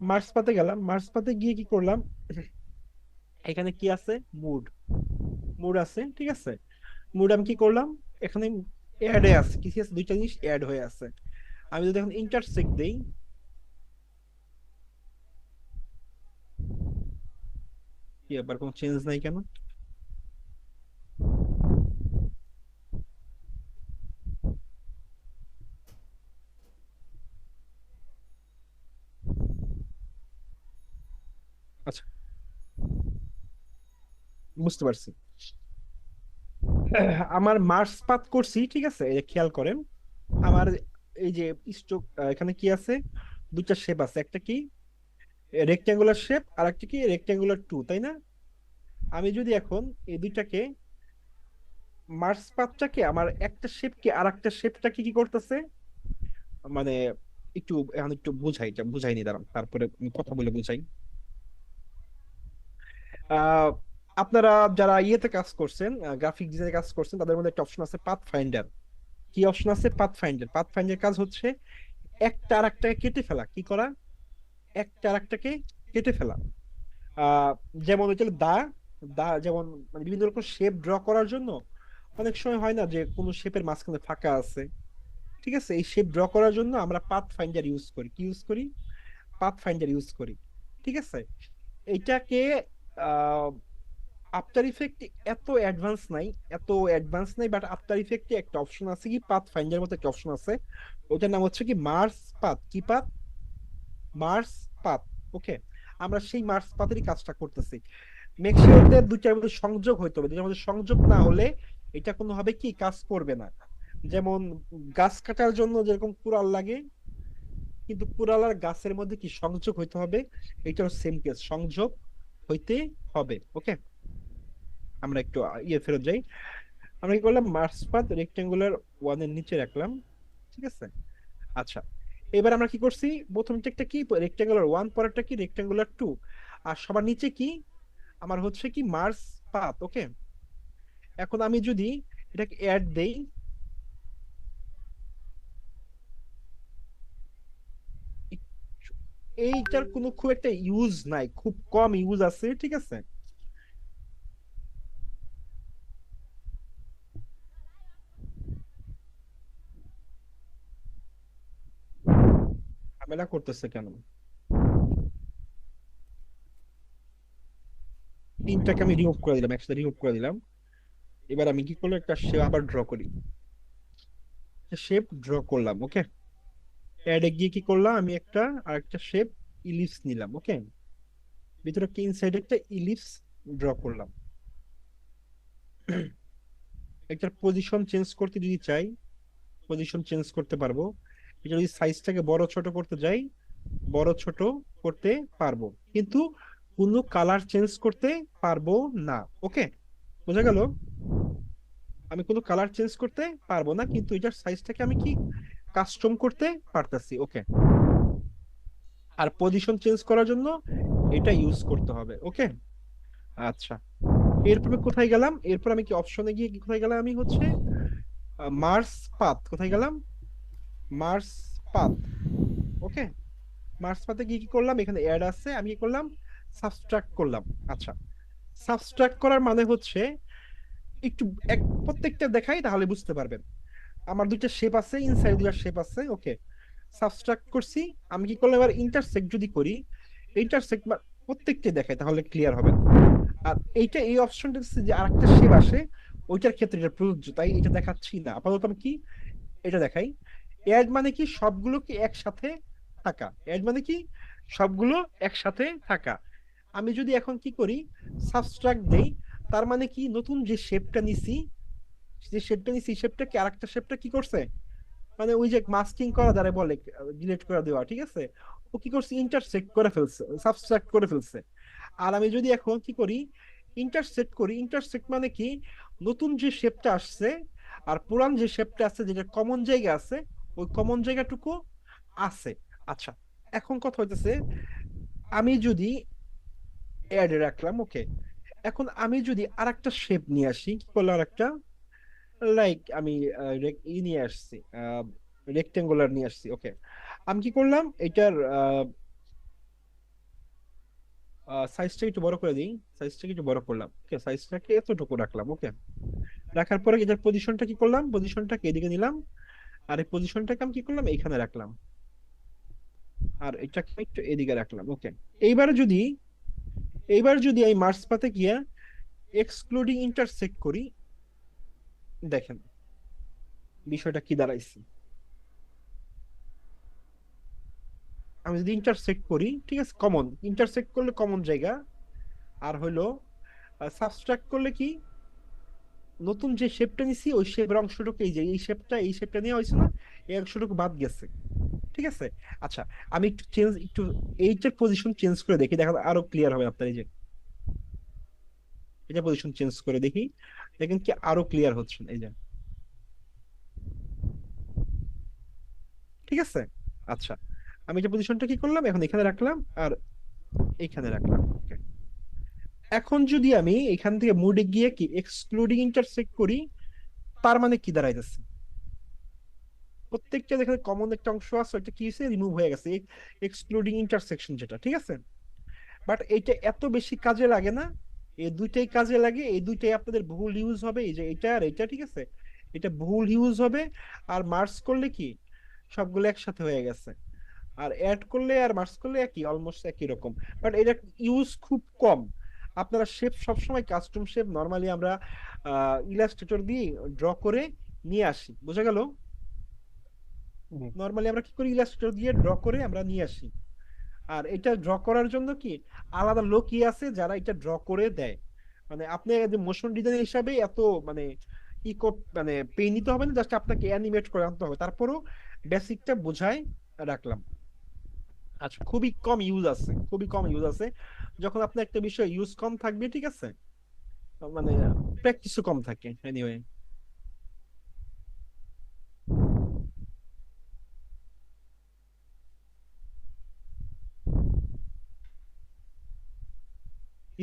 মার্স পাথে গেলাম, মার্স পাথে গিয়ে কি করলাম, এখানে কি আছে, মুড, মুড আছে, ঠিক আছে। মুড আমি কি করলাম, এখানে অ্যাডে আছে, কি আছে, দুইটা জিনিস অ্যাড হয়ে আছে। আমি যদি এখন ইন্টারসেক্ট দেই, কি আবার কোনো চেঞ্জ নাই কেন, আচ্ছা বুঝতে পারছি। আমার মার্স পাথ করছি, ঠিক আছে, এই যে খেয়াল করেন, আমার এই যে স্ট্রোক, এখানে কি আছে, দুইটা শেপ আছে, একটা কি রেক্ট্যাঙ্গুলার শেপ আর একটা কি রেক্ট্যাঙ্গুলার টু, তাই না? আমি যদি এখন এই দুইটাকে মার্স পাথটাকে আমার একটা শেপকে আর একটা শেপটাকে কি করতেছে, মানে একটু এখন একটু বুঝাই, এটা বুঝাইনি দাঁড়ান, তারপরে আমি কথা বলে বুঝাই। আহ আপনারা যারা ইয়েতে কাজ করছেন, গ্রাফিক ডিজাইনে কাজ করছেন, তাদের মধ্যে একটা অপশন আছে পাথ ফাইন্ডার। কি অপশন আছে? Path finder. পাথ ফাইন্ডার কাজ হচ্ছে একটা আর একটাকে কেটে ফেলা। কি করা? একটা আর একটাকে কেটে ফেলা। আহ যেমন হচ্ছে দা দা যেমন, মানে বিভিন্ন রকম শেপ ড্র করার জন্য অনেক সময় হয় না যে কোনো শেপের মাঝখানে ফাঁকা আছে, ঠিক আছে? এই শেপ ড্র করার জন্য আমরা পাথ ফাইন্ডার ইউজ করি। কি ইউজ করি? পাথ ফাইন্ডার ইউজ করি, ঠিক আছে? এইটাকে আহ আফটার ইফেক্ট এত অ্যাডভান্স নাই, এত অ্যাডভান্স নাই, বাট আফটার ইফেক্টে একটা অপশন আছে, কি পাথ ফাইন্ডার মতো একটা অপশন আছে, ওটার নাম হচ্ছে কি মার্স পাথ। কি পাথ? Mars path. ওকে, আমরা সেই মার্স পাথেরই কাজটা করতেছি। মেক শিওর দ্যাট দুইটার মধ্যে সংযোগ হইতে হবে, দুইটার মধ্যে সংযোগ না হলে এটা কোনোভাবে কি কাজ করবে না। যেমন গাছ কাটার জন্য যেরকম কুড়াল লাগে, কিন্তু কুড়াল আর গাছের মধ্যে কি সংযোগ হইতে হবে, এটাও সেম কেস, সংযোগ হইতে হবে। ওকে, আমরা একটু ইয়ে ফেরত যাই। আমরা কি করলাম? মার্স পাথ রেক্টেঙ্গুলার ওয়ান এর নিচে রাখলাম, ঠিক আছে? আচ্ছা, এবার আমরা কি করছি, প্রথমটা একটা কি রেক্টেঙ্গুলার ওয়ান, পরেরটা কি রেক্টেঙ্গুলার টু, আর সবার নিচে কি আমার হচ্ছে কি মার্স পাথ। ওকে, এখন আমি যদি এটাকে অ্যাড দেই, এইটার কোনো খুব একটা ইউজ নাই, খুব কম ইউজ আছে, ঠিক আছে? ঝামেলা করতেছে কেন? তিনটাকে আমি রিমুভ করে দিলাম, একসাথে রিমুভ করে দিলাম। এবার আমি কি করলাম, একটা শেপ আবার ড্র করি, শেপ ড্র করলাম। ওকে, অ্যাডে গিয়ে কি করলাম, আমি একটা আর একটা শেপ ইলিপস নিলাম। ওকে, ভিতরে কি ইনসাইড একটা ইলিপস ড্র করলাম। একটা পজিশন চেঞ্জ করতে যদি চাই, পজিশন চেঞ্জ করতে পারবো। এটা যদি সাইজটাকে বড় ছোট করতে যাই, বড় ছোট করতে পারবো, কিন্তু কোনো কালার চেঞ্জ করতে পারবো না। ওকে, বোঝা গেল? আমি কোনো কালার চেঞ্জ করতে পারবো না, কিন্তু এটার সাইজটাকে আমি কি কাস্টম করতে পারতাছি। ওকে, আর পজিশন চেঞ্জ করার জন্য এটা ইউজ করতে হবে। ওকে, আচ্ছা, এরপর আমি কোথায় গেলাম? এরপর আমি কি অপশনে গিয়ে কি কোথায় গেলাম, আমি হচ্ছে মার্স পাথ। কোথায় গেলাম? Mars path. ওকে, মার্স পাথে গিয়ে কি করলাম, এখানে অ্যাড আছে, আমি কি করলাম, সাবট্রাক্ট করলাম। আচ্ছা, সাবট্রাক্ট করার মানে হচ্ছে একটু প্রত্যেকটা দেখাই তাহলে বুঝতে পারবেন। আমার দুইটা শেপ আছে, ইনসাইড দুইটা শেপ আছে। ওকে, সাবট্রাক্ট করছি। আমি কি করলাম, এবার ইন্টারসেক্ট যদি করি, ইন্টারসেক্ট প্রত্যেকটা দেখাই তাহলে ক্লিয়ার হবে। আর এইটা এই অপশনটা যে আরেকটা শেপ আসে, ওইটার ক্ষেত্রে এটা প্রযোজ্য, তাই এটা দেখাচ্ছি না আপাতত। আমি কি এটা দেখাই, অ্যাড মানে কি সবগুলো কি একসাথে থাকা, অ্যাড মানে কি সবগুলো একসাথে থাকা। আমি যদি এখন কি করি, সাবট্রাক্ট দেই, তার মানে কি নতুন যে শেপটা নিছি, যে শেপটা নিছি শেপটাকে আরেকটা শেপটা কি করছে, মানে ওই যে মাস্কিং করা যারা বলে, ডিলিট করে দেওয়া, ঠিক আছে? ও কি করছে, ইন্টারসেক্ট করে ফেলছে, সাবট্রাক্ট করে ফেলছে। আর আমি যদি এখন কি করি, ইন্টারসেক্ট করি, ইন্টারসেক্ট মানে কি নতুন যে শেপটা আসছে আর পুরান যে শেপটা আছে, যেটা কমন জায়গা আছে, ওই কমন জায়গাটুকু আছে। আচ্ছা, এখন কথা হইতেছে, আমি যদি অ্যাড রাখলাম। ওকে, এখন আমি যদি আরেকটা শেপ নিয়ে আসি, কি করলাম, আরেকটা লাইক আমি নিয়ে আসছি, রেক্টেঙ্গুলার নিয়ে আসছি। ওকে, আমি কি করলাম, এটার সাইজটা একটু বড় করে দিই, সাইজটাকে একটু বড় করলাম। ওকে, সাইজটাকে এতটুকু রাখলাম। ওকে, রাখার পরে এটার পজিশনটা কি করলাম, পজিশনটাকে এদিকে নিলাম, আর এই পজিশনটাকে আমি কি করলাম, এইখানে রাখলাম, আর এটাকে একটু এদিকে রাখলাম। ওকে, এইবার যদি এইবার যদি আমি মার্স পাতে গিয়া এক্সক্লুডিং ইন্টারসেক্ট করি, দেখেন বিষয়টা কি দাঁড়াইছে। আমি যদি ইন্টারসেক্ট করি, ঠিক আছে, কমন ইন্টারসেক্ট করলে কমন জায়গা, আর হইলো সাবট্রাক্ট করলে কি নতুন যে শেপটা নিছি ওই শেপের অংশটুকু, এই যে এই শেপটা নিয়ে হয়েছে না, এই অংশটুকু বাদ গেছে। ঠিক আছে। আচ্ছা, আমি একটু এইটার পজিশন চেঞ্জ করে দেখি, দেখা আরো ক্লিয়ার হবে আপনার। এই যে এটা পজিশন চেঞ্জ করে দেখি, দেখেন কি আরো ক্লিয়ার হচ্ছে। এই যে ঠিক আছে। আচ্ছা, আমি যে পজিশনটা কি করলাম, এখন এখানে রাখলাম আর এখানে রাখলাম। Okay. এখন যদি আমি এখান থেকে মুডে গিয়ে কি এক্সক্লুডিং ইন্টারসেক্ট করি, তার মানে কি দাঁড়াইতেছে, প্রত্যেকটা যেখানে কমন একটা অংশ আছে ওটা কি হয়েছে, রিমুভ হয়ে গেছে, এক্সক্লুডিং ইন্টারসেকশন যেটা, ঠিক আছে। বাট এটা এত বেশি কাজে লাগে না, এই দুইটাই কাজে লাগে, এই দুইটাই আপনাদের বহুল ইউজ হবে, এই যে এটা আর এটা, ঠিক আছে। এটা বহুল ইউজ হবে। আর মার্চ করলে কি সবগুলো একসাথে হয়ে গেছে, আর অ্যাড করলে আর মার্চ করলে একই, অলমোস্ট একই রকম। বাট এটা ইউজ খুব কম। আপনারা শেপ সবসময় কাস্টম শেপ নরমালি আমরা ইলাস্ট্রেটর দিয়ে ড্র করে নিয়ে আসি, বোঝা গেল। জি। নরমালি আমরা কি করি, ইলাস্ট্রেটর দিয়ে ড্র করে আমরা নিয়ে আসি। আর এটা ড্র করার জন্য কি আলাদা লোকই আছে যারা এটা ড্র করে দেয়। মানে আপনি যে মোশন ডিজাইন হিসাবে এত মানে মানে পেয়ে নিতে হবে না, জাস্ট আপনাকে অ্যানিমেট করে আনতে হবে, তারপরও বেসিকটা বোঝায় রাখলাম। আচ্ছা, খুবই কম ইউজ আছে, খুবই কম ইউজ আছে। যখন আপনার একটা বিষয় ইউজ কম থাকবে, ঠিক আছে, মানে প্র্যাকটিসও কম থাকে এনিওয়ে।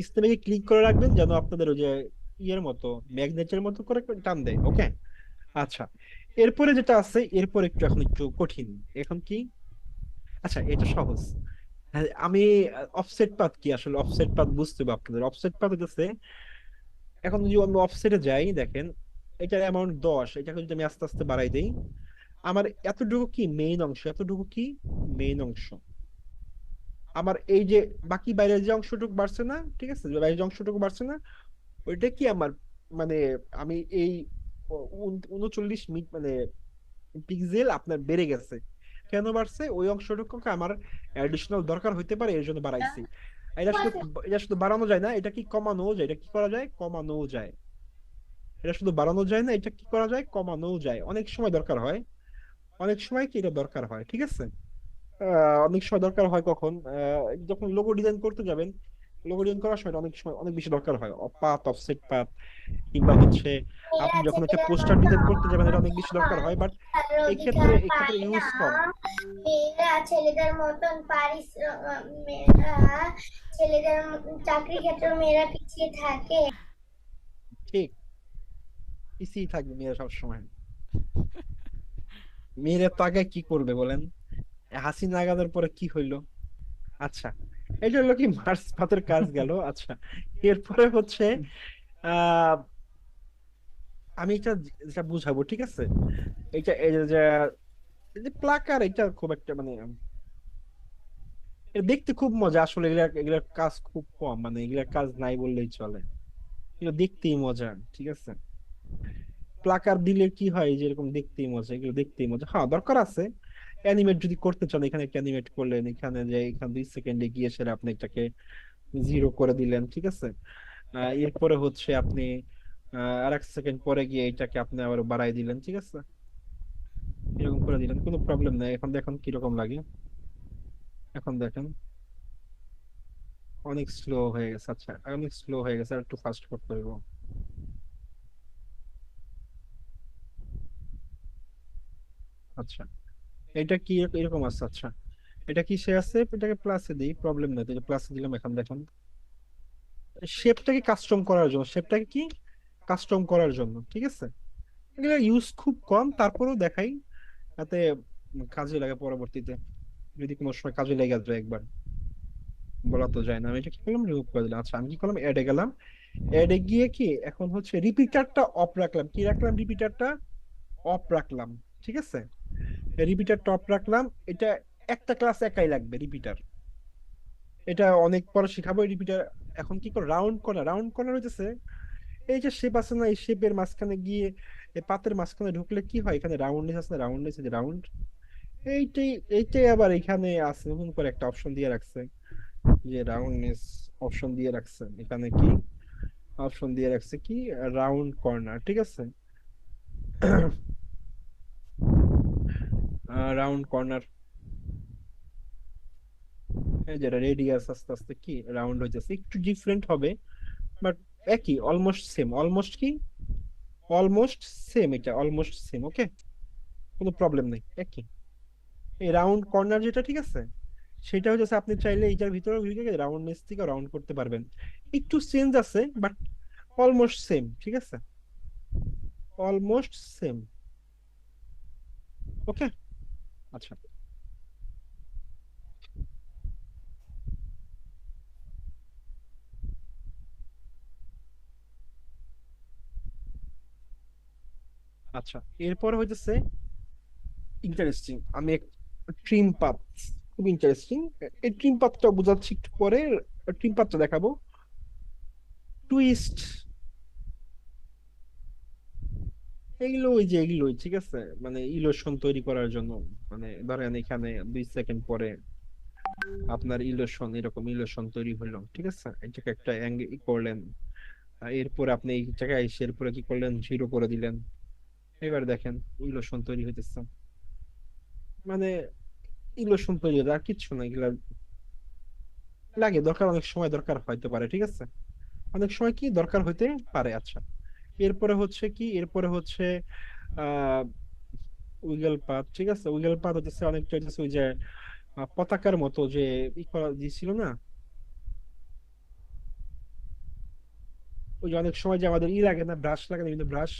স্টেপে ক্লিক করে রাখবেন যেন আপনাদের ওই যে ইয়ের মতো, ম্যাগনেটের মতো করে টান দেয়। ওকে। আচ্ছা, এরপরে যেটা আছে, এরপর একটু এখন একটু কঠিন। এখন কি, আচ্ছা এটা সহজ। হ্যাঁ, আমি অফসেট পাথ কি, আসলে অফসেট পাথ বুঝতে হবে আপনাদের। অফসেট পাথ হচ্ছে, এখন যদি আমি অফসেটে যাই, দেখেন এটার অ্যামাউন্ট 10, এটাকে যদি আমি আস্তে আস্তে বাড়াই দেই, আমার এতটুকু কি মেইন অংশ, এতটুকু কি মেইন অংশ। আমার এই যে বাকি বাইরের যে অংশটুকু বাড়ছে না, ঠিক আছে, যে বাইরের যে অংশটুকু বাড়ছে না, ওইটা কি আমার মানে আমি এই 39 মিনিট মানে পিক্সেল আপনার বেড়ে গেছে। কেন বাড়ছে, ওই অংশটুকু আমার অ্যাডিশনাল দরকার হইতে পারে, এর জন্য বাড়াইছি। এটা শুধু বাড়ানো যায় না, এটা কি কমানো যায়, এটা কি করা যায়, কমানো যায়। এটা শুধু বাড়ানো যায় না, এটা কি করা যায়, কমানো যায়। অনেক সময় দরকার হয়, অনেক সময় কি এটা দরকার হয়, ঠিক আছে। অনেক সময় দরকার হয় কখন, যখন লোগো ডিজাইন করতে যাবেন, লোগো ডিজাইন করার সময় অনেক সময় অনেক বেশি দরকার হয় পাথ, অফসেট পাথ, কিংবা হচ্ছে আপনি মেয়েরা যখন একটা ছেলেদের পোস্টার মতন ডিজাইন করতে যাবেন, এটা অনেক বেশি দরকার সম্মান হয়। বাট আর এই ক্ষেত্রে অধিকার এক্ষেত্রে পায় ইউজ না। কম। মেয়েরা ছেলেদের মতন মেয়েরা ছেলেদের চাকরি ক্ষেত্রে মেয়েরা পিছিয়ে থাকে। ঠিক, পিছিয়ে থাকবে মেয়েরা সবসময়। মেয়েরা তো আগে কি করবে বলেন, হাসিনা আগানোর পরে কি হইলো। আচ্ছা, এটা হলো কি মার্স পাতের কাজ গেল। আচ্ছা, এরপরে হচ্ছে আহ আমি এটা যেটা বুঝাবো, ঠিক আছে। এটা এই যে প্লাকার, এটা খুব একটা মানে এটা দেখতে খুব মজা আসলে, এগুলার কাজ খুব কম, মানে এগুলার কাজ নাই বললেই চলে। এগুলো দেখতেই মজা, ঠিক আছে। প্লাকার দিলে কি হয়, যেরকম দেখতেই মজা, এগুলো দেখতেই মজা। হ্যাঁ, দরকার আছে অ্যানিমেট যদি করতে চান, এখানে একটা অ্যানিমেট করলেন, এখানে যে এখানে 2 সেকেন্ডে গিয়ে সেটা আপনি এটাকে 0 করে দিলেন, ঠিক আছে। এরপরে হচ্ছে আপনি আর 1 সেকেন্ড পরে গিয়ে এটাকে আপনি আবার বাড়াই দিলেন, ঠিক আছে, এরকম করে দিলেন, কোনো প্রবলেম নাই। এখন দেখুন কিরকম লাগে, এখন দেখেন অনেক স্লো হয়ে গেছে। আচ্ছা, অনেক স্লো হয়ে গেছে, আর একটু ফাস্ট করতে হইব। আচ্ছা, এটা কি এরকম আছে। আচ্ছা, এটা কি সে আছে, এটাকে প্লাসে দিই, প্রবলেম নেই, তো প্লাসে দিলাম। এখন দেখুন শেপটাকে কাস্টম করার জন্য, শেপটাকে কি কাস্টম করার জন্য, ঠিক আছে। এগুলো ইউজ খুব কম, তারপরেও দেখাই, তাতে কাজে লাগে পরবর্তীতে, যদি কোনো সময় কাজে লেগে যায় একবার, বলা তো যায় না। আমি এটা কি করলাম, রিমুভ করে দিলাম। আচ্ছা, আমি কি করলাম, অ্যাডে গেলাম। অ্যাডে গিয়ে কি এখন হচ্ছে রিপিটারটা অফ রাখলাম, কি রাখলাম, রিপিটারটা অফ রাখলাম, ঠিক আছে। রিপিটার টপ রাখলাম। এটা একটা ক্লাস একাই লাগবে রিপিটার, এটা অনেক পরে শিখাবো রিপিটার। এখন কি করে রাউন্ড কর্নার, রাউন্ড কর্নার হইতেছে এই যে শেপ আছে না, এই শেপের মাঝখানে গিয়ে এই পাতের মাঝখানে ঢুকলে কি হয়, এখানে রাউন্ডনেস আছে না, রাউন্ডনেস, যে রাউন্ড, এইটাই এইটাই আবার এখানে আছে নতুন করে একটা অপশন দিয়ে রাখছে, যে রাউন্ডনেস অপশন দিয়ে রাখছে এখানে, কি অপশন দিয়ে রাখছে, কি রাউন্ড কর্নার, ঠিক আছে। রাউন্ড কর্নার, যেটা রেডিয়াস আস্তে আস্তে কি রাউন্ড হইতেছে, একটু ডিফারেন্ট হবে বাট একই, অলমোস্ট সেম, অলমোস্ট কি অলমোস্ট সেম, এটা অলমোস্ট সেম। ওকে, কোনো প্রবলেম নেই, একই। এই রাউন্ড কর্নার যেটা, ঠিক আছে, সেটা হচ্ছে আপনি চাইলে এইটার ভিতরে রাউন্ডনেস থেকে রাউন্ড করতে পারবেন। একটু চেঞ্জ আছে বাট অলমোস্ট সেম, ঠিক আছে, অলমোস্ট সেম। ওকে, আচ্ছা আচ্ছা। এরপর হইতেছে ইন্টারেস্টিং, আমি ট্রিম পাথ, খুব ইন্টারেস্টিং। এই ট্রিম পাথটা বোঝাচ্ছি একটু পরে, ট্রিম পাথটা দেখাবো। টুইস্ট, এগুলো ওই যে এগুলোই, ঠিক আছে, মানে ইলোশন তৈরি করার জন্য। মানে ধরেন এখানে 2 সেকেন্ড পরে আপনার ইলোশন, এরকম ইলোশন তৈরি হলো, ঠিক আছে, এটাকে একটা অ্যাঙ্গেল করলেন, এরপর আপনি এই জায়গায় এসে এরপরে কি করলেন, জিরো করে দিলেন। এবার দেখেন ইলোশন তৈরি হইতেছে, মানে ইলোশন তৈরি হতে আর কিচ্ছু না, এগুলা লাগে দরকার, অনেক সময় দরকার হইতে পারে, ঠিক আছে, অনেক সময় কি দরকার হইতে পারে। আচ্ছা, এরপরে হচ্ছে কি, এরপরে হচ্ছে আহ উইগল পাথ, ঠিক আছে, উইগল পাথ হচ্ছে অনেকটা হচ্ছে ওই যে পতাকার মতো যে ই করা দিয়েছিল না, ওই যে অনেক সময় যে আমাদের ই লাগে না, ব্রাশ লাগে না, বিভিন্ন ব্রাশ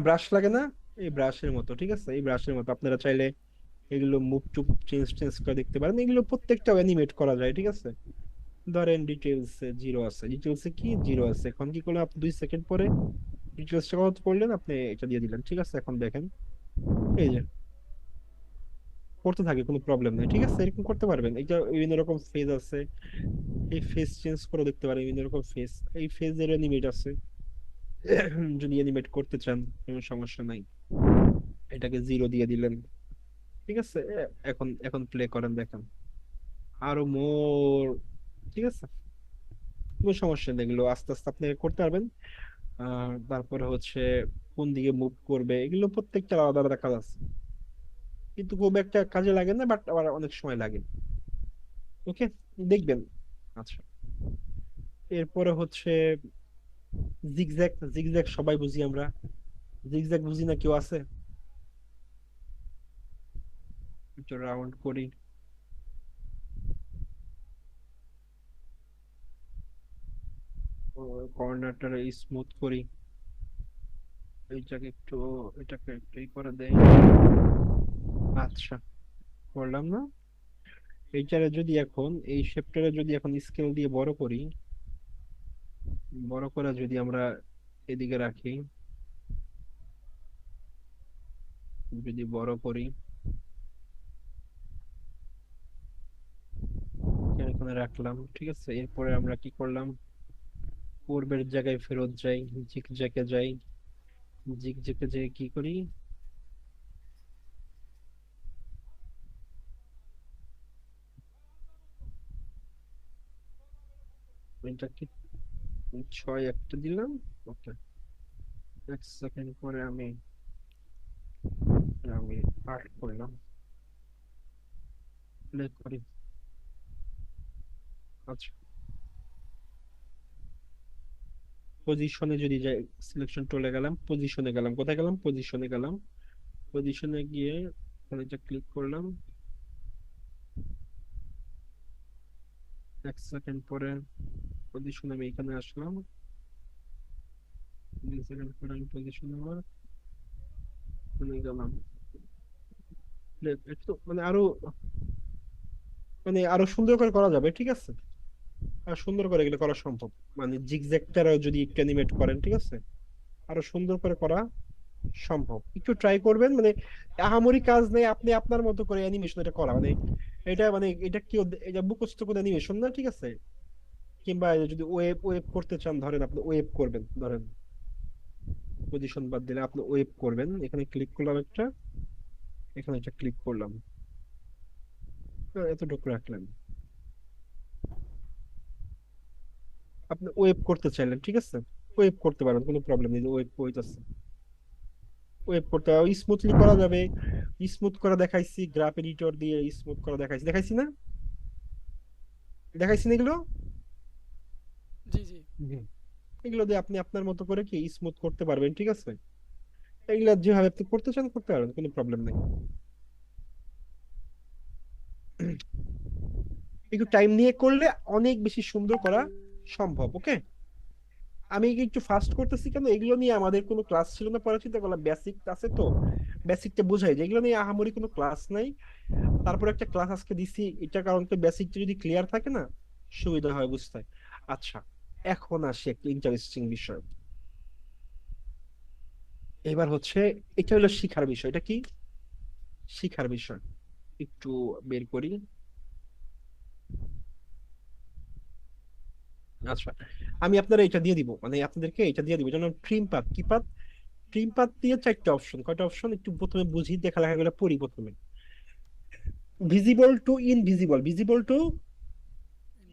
ব্রাশ লাগে না, এই ব্রাশের মতো, ঠিক আছে, এই ব্রাশের মতো আপনারা চাইলে এগুলো মুভ টুপ চেঞ্জ চেঞ্জ করে দেখতে পারেন, এগুলো প্রত্যেকটা অ্যানিমেট করা যায়, ঠিক আছে। ধরেন ডিটেলস জিরো আছে, ডিটেলসে কি জিরো আছে, এখন কি করলেন আপনি 2 সেকেন্ড পরে ডিটেলসটা কত করলেন, আপনি এটা দিয়ে দিলেন, ঠিক আছে। এখন দেখেন এই যে করতে থাকে, কোনো প্রবলেম নেই, ঠিক আছে, এরকম করতে পারবেন। এটা বিভিন্ন রকম ফেজ আছে, এই ফেজ চেঞ্জ করে দেখতে পারেন, বিভিন্ন রকম ফেজ, এই ফেজের অ্যানিমেট আছে যদি অ্যানিমেট করতে চান কোনো সমস্যা নাই, এটাকে জিরো দিয়ে দিলেন, ঠিক আছে। এখন এখন প্লে করেন, দেখেন আরো মোর, ঠিক আছে, কোনো সমস্যা নেই, এগুলো আস্তে আস্তে আপনি করতে পারবেন। তারপরে হচ্ছে কোন দিকে মুভ করবে, এগুলো প্রত্যেকটা আলাদা আলাদা কাজ আছে, কিন্তু খুব একটা কাজে লাগে না, বাট আবার অনেক সময় লাগে। ওকে, দেখবেন। আচ্ছা, এরপরে হচ্ছে জিগজ্যাগ, জিগজ্যাগ সবাই বুঝি আমরা, জিগজ্যাগ বুঝি না কেউ আছে, একটু রাউন্ড করি, কর্নারটা স্মুথ করি, এইটাকে একটু, এটাকে একটু ই করে দেই। আচ্ছা, করলাম না, এইটারে যদি এখন এই শেপটারে যদি এখন স্কেল দিয়ে বড় করি, বড় করে যদি আমরা এদিকে রাখি, যদি বড় করি, এখানে রাখলাম, ঠিক আছে। এরপরে আমরা কি করলাম, পূর্বের জায়গায় ফেরত যাই, জিগ জ্যাকে যাই, জিগ জ্যাকে যাই কি করি, এটা কি 6 একটা দিলাম। ওকে, 1 সেকেন্ড পরে আমি আমি 8 করলাম, প্লে করি। আচ্ছা, পজিশনে যদি যাই, সিলেকশন টুলে গেলাম, পজিশনে গেলাম, কোথায় গেলাম, পজিশনে গেলাম, পজিশনে গিয়ে এটা ক্লিক করলাম, 1 সেকেন্ড পরে পজিশনে আমি এখানে আসলাম, 2 সেকেন্ড পরে আমি পজিশনে আবার এখানে গেলাম। একটু মানে আরো, মানে আরো সুন্দর করে করা যাবে, ঠিক আছে, আর সুন্দর করে এগুলো করা সম্ভব, মানে জিগজ্যাগটারও যদি একটু অ্যানিমেট করেন, ঠিক আছে, আরো সুন্দর করে করা সম্ভব, একটু ট্রাই করবেন, মানে আহামরি কাজ নেই, আপনি আপনার মতো করে অ্যানিমেশন এটা করা, মানে এটা কি, এটা মুখস্থ কোনো অ্যানিমেশন না, ঠিক আছে। কিংবা এই যে যদি ওয়েব ওয়েব করতে চান, ধরেন আপনি ওয়েব করবেন, ধরেন পজিশন বাদ দিলে আপনি ওয়েব করবেন, এখানে ক্লিক করলাম একটা, এখানে একটা ক্লিক করলাম, এতটুকু রাখলেন, আপনি ওয়েব করতে চাইলেন, ঠিক আছে, ওয়েব করতে পারবেন, কোনো প্রবলেম নেই, ওয়েব হইতাছে, ওয়েব করতে স্মুথলি করা যাবে। স্মুথ করা দেখাইছি, গ্রাফ এডিটর দিয়ে স্মুথ করা দেখাইছি, দেখাইছি না, দেখাইছি না এগুলো? জি জি। এগুলো দিয়ে আপনি আপনার মতো করে কি স্মুথ করতে পারবেন, ঠিক আছে? এগুলো যেভাবে আপনি করতে চান করতে পারবেন, কোনো প্রবলেম নেই। একটু টাইম নিয়ে করলে অনেক বেশি সুন্দর করা সম্ভব। ওকে, আমি একটু ফাস্ট করতেছি কেন, এগুলো নিয়ে আমাদের কোনো ক্লাস ছিল না, পরে চিন্তা করলাম বেসিক আছে তো, বেসিকটা বুঝাই যায়, এগুলো নিয়ে আহামরি কোনো ক্লাস নাই। তারপর একটা ক্লাস আজকে দিছি, এটা কারণ তো বেসিকটা যদি ক্লিয়ার থাকে না সুবিধা হয় বুঝতে। আচ্ছা, এখন আসি একটা ইন্টারেস্টিং বিষয়। এবার হচ্ছে, এটা হলো শিখার বিষয়। এটা কি শিখার বিষয়? একটু বের করি। আচ্ছা, আমি আপনারা এটা দিয়ে দিব, মানে আপনাদেরকে এটা দিয়ে দিব, যেমন ট্রিম পাথ। কি পাথ? ট্রিম পাথ দিয়ে চারটা অপশন। কয়টা অপশন একটু প্রথমে বুঝি, দেখা লেখা গুলো পড়ি প্রথমে। Visible to invisible, visible to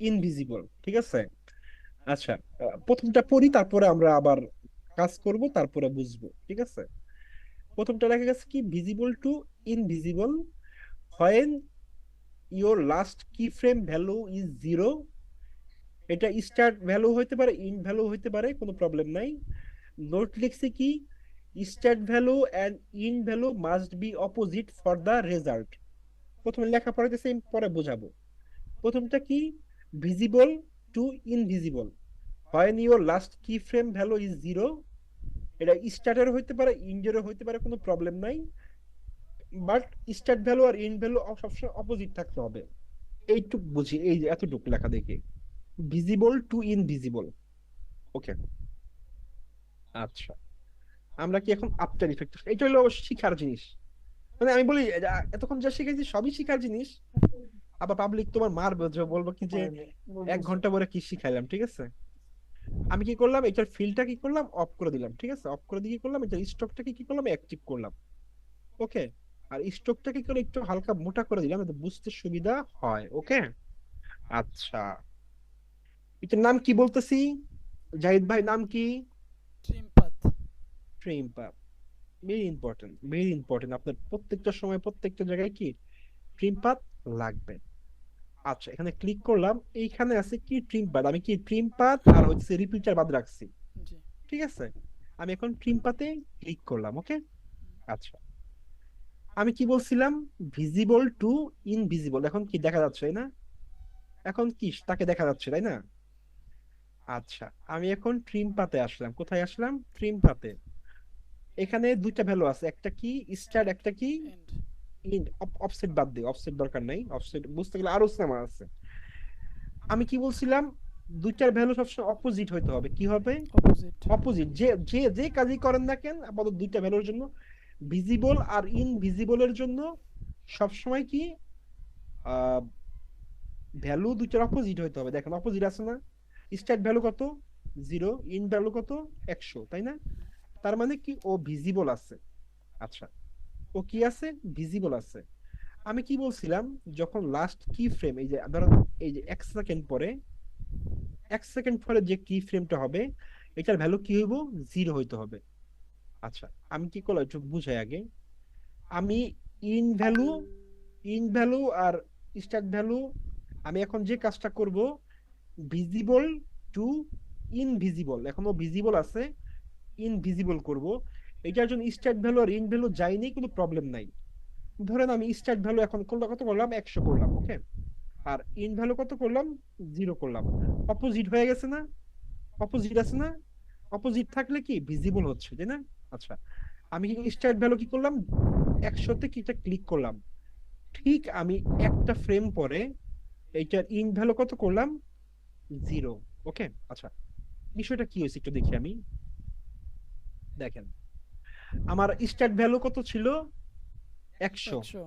invisible, ঠিক আছে? আচ্ছা, প্রথমটা পড়ি, তারপরে আমরা আবার কাজ করব, তারপরে বুঝবো, ঠিক আছে? প্রথমটা লেখা গেছে কি, visible to invisible when your last key frame value is zero. এটা স্টার্ট ভ্যালু হইতে পারে, ইন ভ্যালু হইতে পারে, কোনো প্রবলেম নাই। নোট লিখছে কি, start value and end value must be opposite for the result. প্রথমে লেখা পড়াইতেছে, পরে বোঝাবো। প্রথমটা কি, visible to invisible when your last key frame value is zero. এটা স্টার্টের হইতে পারে, ইন্ডেরও হইতে পারে, কোনো প্রবলেম নাই, বাট স্টার্ট ভ্যালু আর ইন ভ্যালু সবসময় অপোজিট থাকতে হবে। এইটুক বুঝি, এই যে এতটুক লেখা দেখে, ভিজিবল টু ইনভিজিবল। ওকে, আচ্ছা, আমরা কি এখন আফটার ইফেক্ট, এটা হলো শিখার জিনিস। মানে আমি বলি এতক্ষণ যা শিখেছি সবই শিখার জিনিস। আবার পাবলিক তোমার মারবে, যে বলবো কি যে 1 ঘন্টা পরে কি শিখাইলাম, ঠিক আছে? আমি কি করলাম, এটার ফিল্ডটা কি করলাম, অফ করে দিলাম, ঠিক আছে? অফ করে দিয়ে কি করলাম, এটার স্টকটাকে কি করলাম, অ্যাক্টিভ করলাম। ওকে, আর স্টকটাকে কি করে একটু হালকা মোটা করে দিলাম, যাতে বুঝতে সুবিধা হয়। ওকে, আচ্ছা, এটার নাম কি বলতেছি জাহিদ ভাই, নাম কি? Trim path. Trim path. Very important, very important. আপনার প্রত্যেকটা সময় প্রত্যেকটা জায়গায় কি ট্রিম পাথ লাগবে। আচ্ছা, এখানে ক্লিক করলাম, এইখানে আছে কি ট্রিম পাথ। আমি কি ট্রিম পাথ আর হচ্ছে রিপিটার বাদ রাখছি, জি। ঠিক আছে? আমি এখন ট্রিম পাথে ক্লিক করলাম। ওকে, আচ্ছা, আমি কি বলছিলাম, ভিজিবল টু ইনভিজিবল, এখন কি দেখা যাচ্ছে, তাই না? এখন কি তাকে দেখা যাচ্ছে, তাই না? আচ্ছা, আমি এখন ট্রিম পাতে আসলাম। কোথায় আসলাম? ট্রিম পাতে। এখানে দুইটা ভ্যালু আছে, একটা কি স্টার্ট, একটা কি এন্ড। ইন্ড। অফসেট বাদ দিই, অফসেট দরকার নাই, অফসেট বুঝতে গেলে আরো সিনেমা আছে। আমি কি বলছিলাম, দুইটার ভ্যালু সবসময় অপোজিট হইতে হবে। কি হবে? অপোজিট। অপোজিট। যে যে যে কাজই করেন না কেন, আপাতত দুইটা ভ্যালুর জন্য, ভিজিবল আর ইনভিজিবলের জন্য সবসময় কি ভ্যালু দুইটার অপোজিট হইতে হবে। দেখেন অপোজিট আছে না? স্টার্ট ভ্যালু কত? 0, ইন ভ্যালু কত? 100, তাই না? তার মানে কি ও ভিজিবল আছে। আচ্ছা, ও কি আছে? ভিজিবল আছে। আমি কি বলছিলাম, যখন লাস্ট কি ফ্রেম, এই যে ধরো, এই যে 1 সেকেন্ড পরে, 1 সেকেন্ড পরে যে কি ফ্রেমটা হবে, এটার ভ্যালু কি হইব? 0 হইতে হবে। আচ্ছা, আমি কি করলাম একটু বুঝাই আগে। আমি ইন ভ্যালু, ইন ভ্যালু আর স্টার্ট ভ্যালু, আমি এখন যে কাজটা করব, ভিজিবল টু ইনভিজিবল, এখনো ভিজিবল আছে, ইনভিজিবল করব। এটার জন্য স্টার্ট ভ্যালু আর ইন ভ্যালু যায়নি, কোনো প্রবলেম নাই। ধরেন আমি স্টার্ট ভ্যালু এখন কত করলাম, 100 করলাম। ওকে, আর ইন ভ্যালু কত করলাম? 0 করলাম। অপোজিট হয়ে গেছে না? অপোজিট আছে না? অপোজিট থাকলে কি ভিজিবল হচ্ছে, তাই না? আচ্ছা, আমি স্টার্ট ভ্যালু কি করলাম, 100তে কিটা ক্লিক করলাম। ঠিক আমি একটা ফ্রেম পরে এইটার ইন ভ্যালু কত করলাম? 0। ওকে, আচ্ছা, বিষয়টা কি হয়েছে একটু দেখি আমি। দেখেন, আমার স্টার্ট ভ্যালু কত ছিল? 100। 100।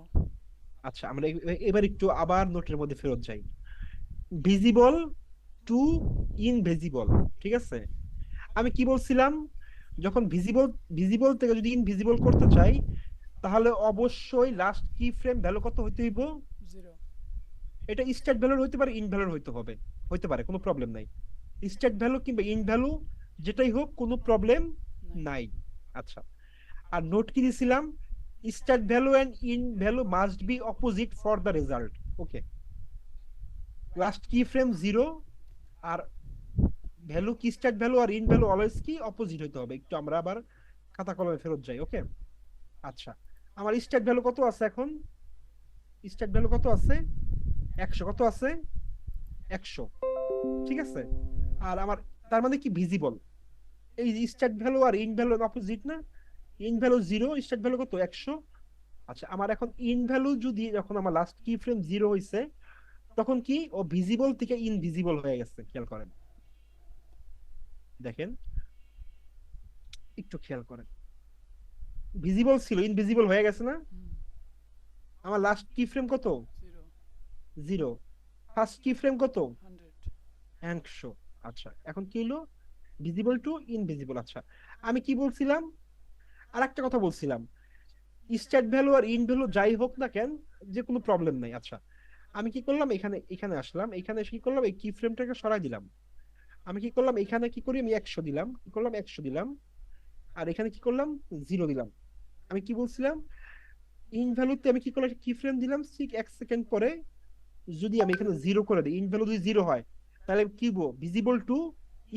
আচ্ছা, আমরা এবার একটু আবার নোটের মধ্যে ফেরত যাই। ভিজিবল টু ইনভিজিবল, ঠিক আছে? আমি কি বলছিলাম, যখন ভিজিবল, ভিজিবল থেকে যদি ইনভিজিবল করতে চাই, তাহলে অবশ্যই লাস্ট কি ফ্রেম ভ্যালু কত হইতে হইব? 0। এটা স্টার্ট ভ্যালুর হইতে পারে, ইন ভ্যালুর হইতে হবে, হইতে পারে, কোনো প্রবলেম নাই। স্টার্ট ভ্যালু কিংবা ইন ভ্যালু যেটাই হোক, কোনো প্রবলেম নাই। নাই। আচ্ছা, আর নোট কি দিছিলাম, start value and end value must be opposite for the result. Okay, last key frame 0 আর ভ্যালু কি স্টার্ট ভ্যালু আর ইন ভ্যালু অলওয়েজ কি অপোজিট হতে হবে। একটু আমরা আবার খাতা কলমে ফেরত যাই। ওকে, আচ্ছা আমার স্টার্ট ভ্যালু কত আছে এখন? স্টার্ট ভ্যালু কত আছে? 100। কত আছে? 100, ঠিক আছে। আর আমার তার মানে কি ভিজিবল, এই স্টার্ট ভ্যালু আর ইন ভ্যালু অপোজিট না? ইন ভ্যালু 0, স্টার্ট ভ্যালু কত? 100। আচ্ছা আমার এখন ইন ভ্যালু যদি, যখন আমার লাস্ট কি ফ্রেম 0 হইছে, তখন কি ও ভিজিবল থেকে ইনভিজিবল হয়ে গেছে। খেয়াল করেন, দেখেন একটু খেয়াল করেন, ভিজিবল ছিল ইনভিজিবল হয়ে গেছে না? হুম, আমার লাস্ট কি ফ্রেম কত? 0, 0। ফার্স্ট কি ফ্রেম কত? 100, 100। আচ্ছা এখন কি হলো? Visible to invisible. আচ্ছা আমি কি বলছিলাম, আর একটা কথা বলছিলাম, স্টার্ট ভ্যালু আর ইন ভ্যালু যাই হোক না কেন, যে কোনো প্রবলেম নাই। আচ্ছা আমি কি করলাম, এখানে এখানে আসলাম, এখানে এসে কি করলাম, এই কি ফ্রেমটাকে সরাই দিলাম। আমি কি করলাম, এখানে কি করি, আমি 100 দিলাম, কি করলাম 100 দিলাম, আর এখানে কি করলাম 0 দিলাম। আমি কি বলছিলাম, ইন ভ্যালুতে আমি কি করলাম, কি ফ্রেম দিলাম, ঠিক 1 সেকেন্ড পরে যদি আমি এখানে 0 করে দিই, ইন ভ্যালু যদি 0 হয়, তাহলে কি বলবো, visible to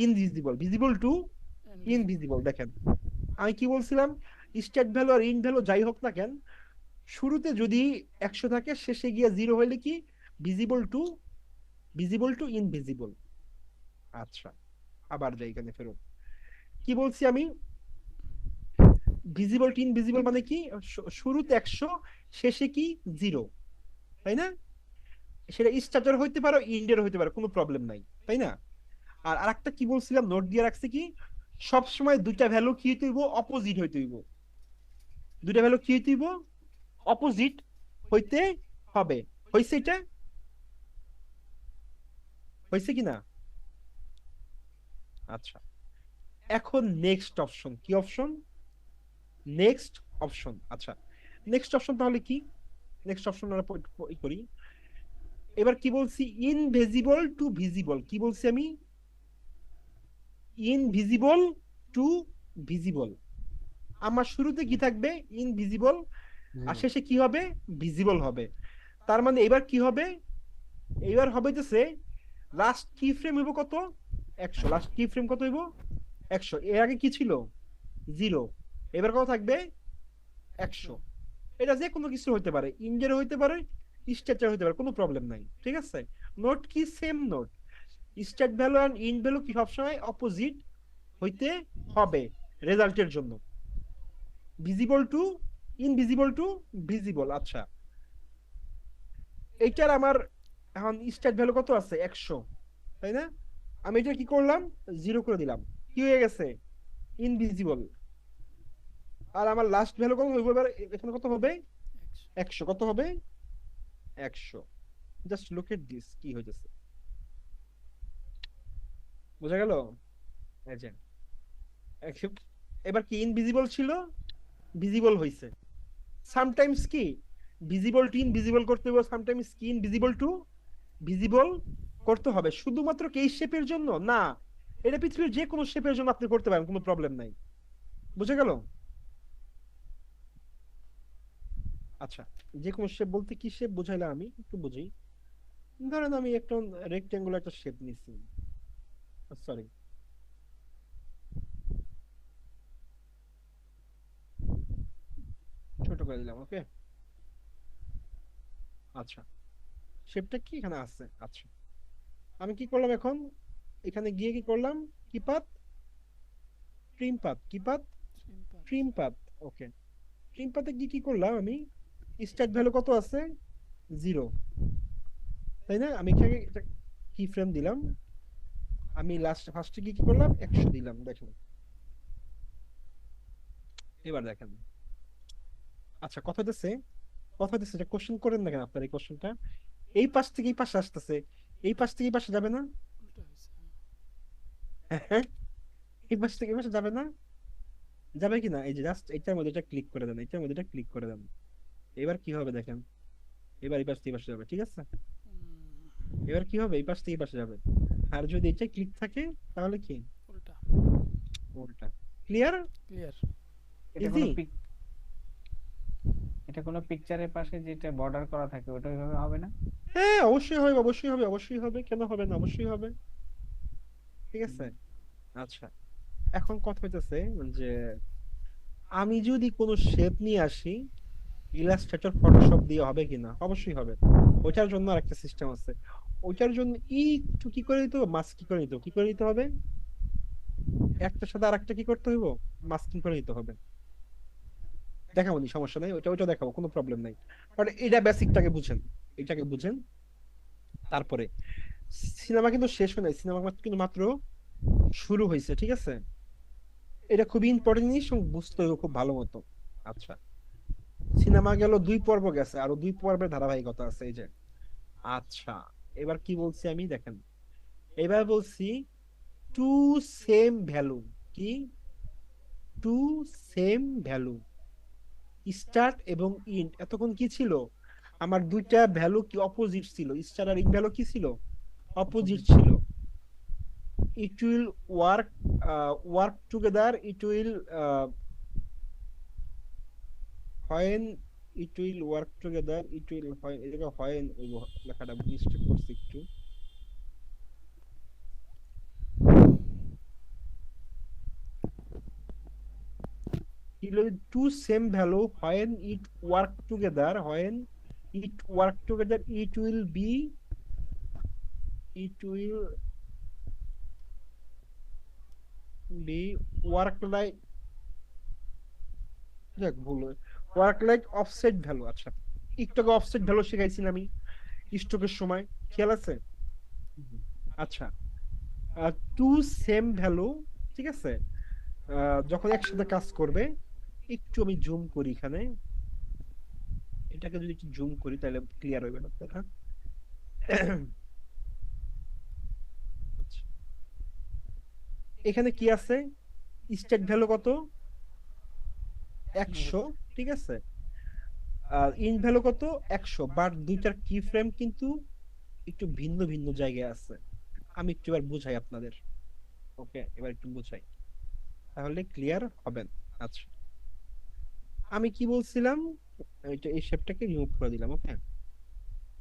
invisible, visible to invisible, invisible. দেখেন আমি কি বলছিলাম, স্টার্ট ভ্যালু আর ইন ভ্যালু যাই হোক না কেন, শুরুতে যদি 100 থাকে, শেষে গিয়ে 0 হইলে কি ভিজিবল টু ইনভিজিবল। আচ্ছা আবার যাই এখানে ফেরত, কি বলছি আমি, ভিজিবল টু ইনভিজিবল মানে কি, শুরুতে 100, শেষে কি 0, তাই না? সেটা স্টার্টার হইতে পারে, ইন্ডের হইতে পারে, কোনো প্রবলেম নাই, তাই না? আর আরেকটা কি বলছিলাম, নোট দিয়ে রাখছি কি, সব সময় দুইটা ভ্যালু কি হইতে হইব, অপোজিট হইতে হইব। দুইটা ভ্যালু কি হইতে হইব, অপোজিট হইতে হবে। হইছে এটা? হইছে কি না? আচ্ছা এখন নেক্সট অপশন, কি অপশন? Next option. আচ্ছা নেক্সট অপশন তাহলে কি? নেক্সট অপশন আমরা করি। এবার কি বলছি, ইনভিজিবল টু ভিজিবল। কি বলছি আমি, ইনভিজিবল টু ভিজিবল। আমার শুরুতে কি থাকবে, ইনভিজিবল, আর শেষে কি হবে, ভিজিবল হবে। তার মানে এবার কি হবে, এবার হবে যে লাস্ট কি ফ্রেম হইব কত, 100। লাস্ট কি ফ্রেম কত হইব, 100। এর আগে কি ছিল, 0। এবার কত থাকবে, 100। এটা যে কোনো কিছু হতে পারে, ইন্ডের হইতে পারে, স্ট্যাটার হইতে পারে, কোনো প্রবলেম নাই, ঠিক আছে। নোট কি সেম নোট, স্টার্ট ভ্যালু আর ইন ভ্যালু কি সবসময় অপোজিট হইতে হবে রেজাল্টের জন্য। Visible to invisible to visible. আচ্ছা এইটার আমার এখন স্টার্ট ভ্যালু কত আছে, 100, তাই না? আমি এটা কি করলাম, 0 করে দিলাম, কি হয়ে গেছে, ইনভিজিবল। আর আমার লাস্ট ভ্যালু কত হইব, এবার এখানে কত হবে, 100, 100। কত হবে, 100। জাস্ট লুক এট দিস, কি হইতেছে, বোঝা গেল? এই যে এবার কি ইনভিজিবল ছিল, ভিজিবল হইছে। সামটাইমস কি ভিজিবল টু ইনভিজিবল করতে হবে, সামটাইমস কি ইনভিজিবল টু ভিজিবল করতে হবে। শুধুমাত্র কি এই শেপের জন্য না, এটা পৃথিবীর যে কোনো শেপের জন্য আপনি করতে পারেন, কোনো প্রবলেম নাই। বুঝে গেল? আচ্ছা যে কোনো শেপ বলতে কি শেপ বুঝাইলাম, আমি একটু বুঝি। ধরেন আমি একটা রেক্টেঙ্গুলার একটা শেপ নিছি, সরি ছোট করে দিলাম, ওকে। আচ্ছা শেপটা কি এখানে আছে। আচ্ছা আমি কি করলাম এখন, এখানে গিয়ে কি করলাম, কি পাত, ট্রিম পাত, কি পাত, trim path, ট্রিম পাত। ওকে, ট্রিম পাতে গিয়ে কি করলাম, আমি স্টার্ট ভ্যালু কত আছে, 0, তাই না? আমি এখানে কি ফ্রেম দিলাম, আমি লাস্ট ফার্স্টে কি করলাম, 100 দিলাম। দেখেন এবার দেখেন, আচ্ছা কথা হচ্ছে, কথা হচ্ছে, এটা কোশ্চেন করেন না কেন আপনার, এই কোশ্চেনটা এই পাশ থেকে এই পাশে আসতেছে, এই পাশ থেকে এই পাশে যাবে না? উল্টা হয়েছে, হ্যাঁ এই পাশ থেকে এই পাশে যাবে না? যাবে কি না? এই যে জাস্ট এটার মধ্যে এটা ক্লিক করে দেন, এটার মধ্যে এটা ক্লিক করে দেন, এবার কি হবে দেখেন, এবার এই পাশ থেকে এই পাশে যাবে, ঠিক আছে। এবার কি হবে, এই পাশ থেকে এই পাশে যাবে। আর যদি এটা ক্লিক থাকে তাহলে কি, উল্টা, উল্টা। ক্লিয়ার? ক্লিয়ার, এটা ইজি। কোনো এটা কোনো পিকচারের পাশে যেটা বর্ডার করা থাকে ওটা ওইভাবে হবে না? হ্যাঁ অবশ্যই হবে, অবশ্যই হবে, অবশ্যই হবে, কেন হবে না, অবশ্যই হবে। ঠিক আছে। আচ্ছা, এখন কথা হইতেছে যে আমি যদি কোনো শেপ নিয়ে আসি, ইলাস্ট্রেটর ফটোশপ দিয়ে হবে কিনা? অবশ্যই হবে। ওইটার জন্য আরেকটা সিস্টেম আছে। ওইটার জন্য একটু কি করে দিতে হবে, মাস্ক কি করে দিতে হবে, একটার সাথে আরেকটা কি করতে হইব, মাস্কিং করে দিতে হবে। দেখাবো নি, সমস্যা নাই, ওইটা ওইটা দেখাবো, কোনো প্রবলেম নাই। বাট এটা বেসিকটাকে বুঝেন, এটাকে বুঝেন। তারপরে সিনেমা কিন্তু শেষ হয় নাই, সিনেমা কিন্তু মাত্র শুরু হয়েছে, ঠিক আছে। এটা খুবই ইম্পর্টেন্ট জিনিস এবং বুঝতে হবে খুব ভালো মতো। আচ্ছা, সিনেমা গেল 2 পর্ব, গেছে আরো 2 পর্বের ধারাবাহিকতা আছে, এই যে। আচ্ছা, এবার কি বলছি আমি দেখেন, এবার বলছি টু সেম ভ্যালু। কি? টু সেম ভ্যালু, স্টার্ট এবং ইন্ড এতক্ষণ কি ছিল, আমার দুইটা ভ্যালু কি অপোজিট ছিল, স্টার্ট আর ইন্ড ভ্যালু কি ছিল, অপোজিট ছিল। It will work work together, it will when, it will work together, it will when, এই জায়গায় হোয়েন ওই লেখাটা মিস্টেক করছি একটু। To same value, when it work together, when it work together, it will be, it will be work like, যাক ভুল, work like offset value. আচ্ছা, একটু আগে অফসেট ভ্যালু শিখাইছিলাম আমি স্ট্রোকের সময়, খেয়াল আছে? আচ্ছা, টু সেম ভ্যালু, ঠিক আছে, যখন একসাথে কাজ করবে, একটু আমি জুম করি এখানে, এটাকে যদি একটু জুম করি তাহলে ক্লিয়ার হবে না কথা। এখানে কি আছে, স্টেট ভ্যালু কত, 100, ঠিক আছে, আর ইন ভ্যালু কত, 100, বাট দুইটার কি ফ্রেম কিন্তু একটু ভিন্ন ভিন্ন জায়গায় আছে। আমি একটু এবার বুঝাই আপনাদের, ওকে, এবার একটু বুঝাই, তাহলে ক্লিয়ার হবেন। আচ্ছা, আমি কি বলছিলাম, এই শেপটাকে রিমুভ করে দিলাম, ওকে,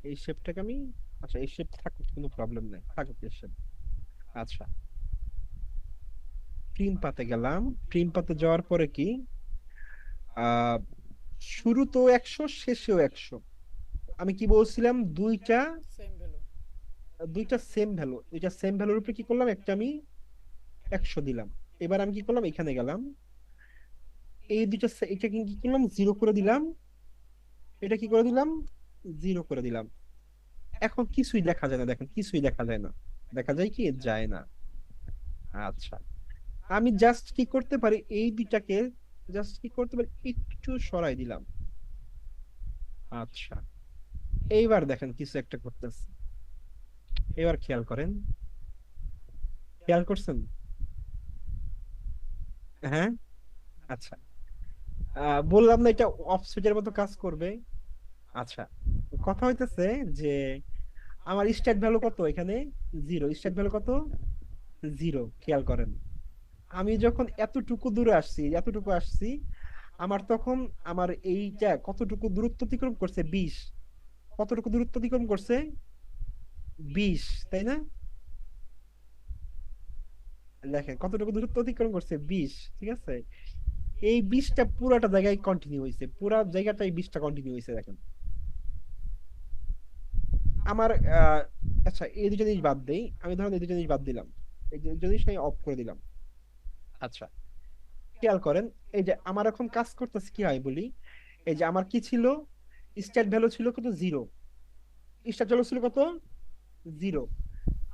এই শেপটাকে আমি, আচ্ছা এই শেপ থাকুক, কোনো প্রবলেম নাই, থাকুক এই শেপ। আচ্ছা, প্রিম পাতে গেলাম, প্রিম পাতে যাওয়ার পরে কি, আহ শুরুতেও 100, শেষেও 100। আমি কি বলছিলাম, দুইটা সেম ভ্যালু। দুইটা সেম ভ্যালু, দুইটা সেম ভ্যালুর উপরে কি করলাম, একটা আমি 100 দিলাম। এবার আমি কি করলাম, এখানে গেলাম, এই দুইটা এটা কি কি করলাম, 0 করে দিলাম, এটা কি করে দিলাম, 0 করে দিলাম। এখন কিছুই দেখা যায় না, দেখেন কিছুই দেখা যায় না, দেখা যায় কি, যায় না। আচ্ছা, আমি জাস্ট কি করতে পারি, এই দুইটাকে জাস্ট কি করতে পারি, একটু সরাই দিলাম। আচ্ছা, এইবার দেখেন কিছু একটা করতেছে, এবার খেয়াল করেন, খেয়াল করছেন? হ্যাঁ। আচ্ছা, বললাম না এটা অফসেটের মতো কাজ করবে। আচ্ছা, কথা হইতেছে যে আমার স্ট্যাট ভ্যালু কত এখানে, 0, স্ট্যাট ভ্যালু কত, 0, খেয়াল করেন। আমি যখন এতটুকু দূরে আসছি, এতটুকু আসছি, আমার তখন আমার এইটা কতটুকু দূরত্ব অতিক্রম করছে, 20, কতটুকু দূরত্ব অতিক্রম করছে, 20, তাই না? দেখেন কতটুকু দূরত্ব অতিক্রম করছে, 20, ঠিক আছে। এই 20টা পুরাটা জায়গায় কন্টিনিউ হয়েছে, পুরা জায়গাটাই 20টা কন্টিনিউ হয়েছে, দেখেন। আমার আচ্ছা, এই দুটো জিনিস বাদ দেই, আমি ধরুন এই দুটো জিনিস বাদ দিলাম, এই দুটো জিনিস আমি অফ করে দিলাম। আচ্ছা, খেয়াল করেন, এই যে আমার এখন কাজ করতেছে কি হয় বলি, এই যে আমার কি ছিল, স্টার্ট ভ্যালু ছিল কত, 0, স্টার্ট ভ্যালু ছিল কত, 0।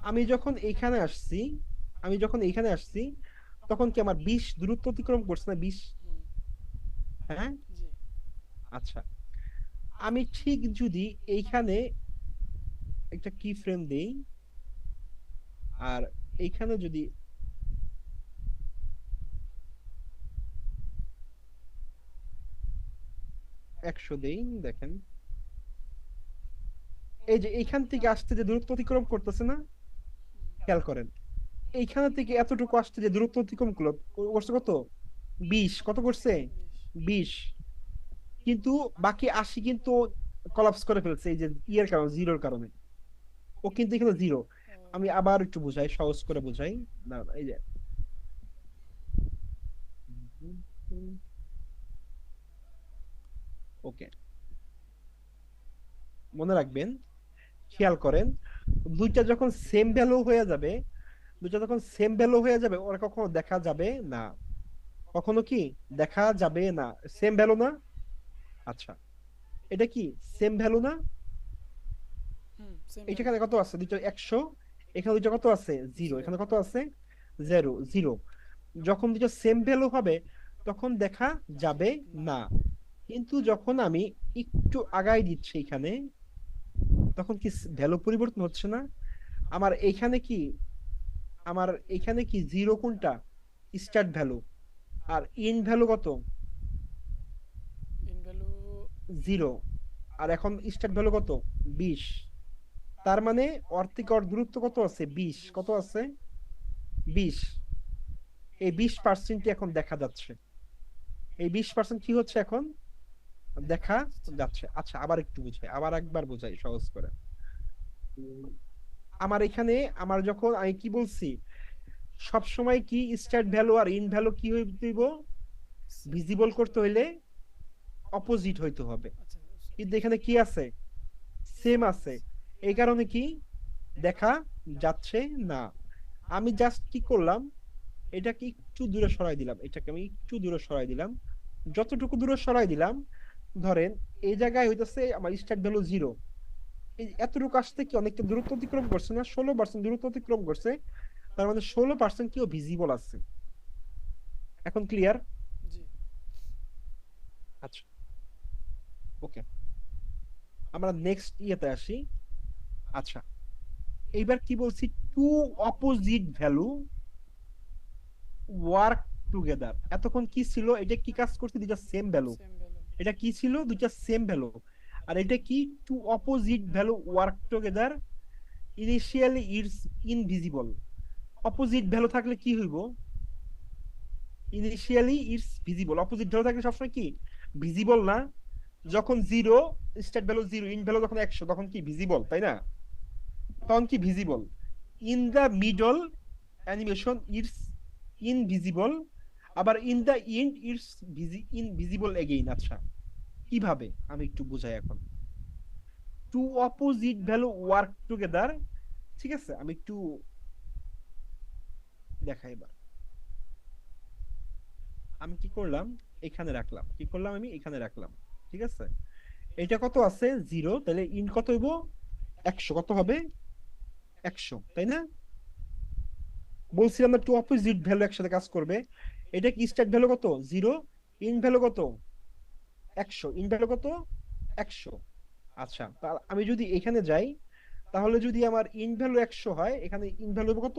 আমি যখন এইখানে আসছি, আমি যখন এইখানে আসছি, তখন কি আমার 20 দূরত্ব অতিক্রম করছে না, 20? হুম, হ্যাঁ। জি। আচ্ছা, আমি ঠিক যদি এইখানে একটা কি ফ্রেম দেই, আর এইখানে যদি একশো দেই, দেখেন এই যে এইখান থেকে আসতে যে দূরত্ব অতিক্রম করতেছে না, খেয়াল করেন, এইখান থেকে এতটুকু আসতে যে দূরত্ব অতিক্রম করলো, করছে কত, 20, কত করছে, 20। 20। কিন্তু বাকি 80 কিন্তু কলাপস করে ফেলছে এই যে ইয়ের কারণে, জিরোর কারণে। ও কিন্তু এখানে জিরো। আমি আবার একটু বুঝাই, সহজ করে বুঝাই। না না, এই যে ওকে, মনে রাখবেন, খেয়াল করেন, দুইটা যখন সেম ভ্যালু হয়ে যাবে, দুইটা যখন সেম ভ্যালু হয়ে যাবে, ওরা কখনো দেখা যাবে না। কখনো কি দেখা যাবে না? সেম ভ্যালু না? আচ্ছা, এটা কি সেম ভ্যালু না? হুম, সেম এইটা ভ্যালু। এখানে কত আছে? দুইটা 100, এখানে দুইটা কত আছে? জিরো। জিরো। এখানে কত আছে? Zero zero. যখন দুইটা সেম ভ্যালু হবে তখন দেখা যাবে না। না। কিন্তু যখন আমি একটু আগাই দিচ্ছি এখানে, তখন কি ভ্যালু পরিবর্তন হচ্ছে না? আমার এইখানে কি, আমার এখানে কি জিরো কোনটা? Start value. আর ইন ভ্যালু কত? In value zero. আর এখন স্টার্ট ভ্যালু কত? 20। তার মানে অর থেকে অর দূরত্ব কত আছে? 20। কত আছে? 20। এই 20% এখন দেখা যাচ্ছে। এই 20% কি হচ্ছে এখন? দেখা যাচ্ছে। আচ্ছা, আবার একটু বুঝাই, আবার একবার বুঝাই সহজ করে। উম, আমার এখানে, আমার যখন আমি কি বলছি, সব সময় কি স্টার্ট ভ্যালু আর ইন ভ্যালু কি হইব? ভিজিবল করতে হইলে অপোজিট হইতে হবে। আচ্ছা, কিন্তু এখানে কি আছে? সেম আছে। এই কারণে কি দেখা যাচ্ছে না। আমি জাস্ট কি করলাম, এটাকে একটু দূরে সরাই দিলাম, এটাকে আমি একটু দূরে সরাই দিলাম। যতটুকু দূরে সরাই দিলাম, ধরেন এই জায়গায় হইতেছে আমার স্টার্ট ভ্যালু জিরো, এই এতটুকু আসতে কি অনেকটা দূরত্ব অতিক্রম করছে না? 16% দূরত্ব অতিক্রম করছে। তার মানে 16% কিও ভিজিবল আছে। এখন ক্লিয়ার? জি। আচ্ছা, ওকে, আমরা নেক্সট ইয়েতে আসি। আচ্ছা, এইবার কি বলছি? Two opposite value work together. এতক্ষণ কি ছিল? এটা কি কাজ করছে? দুইটা সেম ভ্যালু। Same value. এটা কি ছিল? দুইটা সেম ভ্যালু। আর এটা কি? Two opposite value work together, initially it's invisible. Opposite value থাকলে কি হইব? Initially it's visible. Opposite value থাকলে সবসময় কি ভিজিবল না? যখন zero, start value zero, in value যখন 100, তখন কি ভিজিবল, তাই না? তখন কি visible. In the middle animation it's invisible, আবার in the end it's invisible again. আচ্ছা, কিভাবে আমি একটু বুঝাই এখন। Two opposite value work together, ঠিক আছে, আমি একটু দেখাই এবার। আমি কি করলাম, এখানে রাখলাম, কি করলাম আমি এখানে রাখলাম, ঠিক আছে। এটা কত আছে? জিরো। তাহলে ইন কত হইব? 100। কত হবে? 100, তাই না? বলছিলাম না টু অপোজিট ভ্যালু একসাথে কাজ করবে। এটা কি স্টার্ট ভ্যালু কত? জিরো। ইন ভ্যালু কত? 100। ইন ভ্যালু কত? 100। আচ্ছা, আমি যদি এখানে যাই, তাহলে যদি আমার ইন ভ্যালু 100 হয়, এখানে ইন ভ্যালু কত?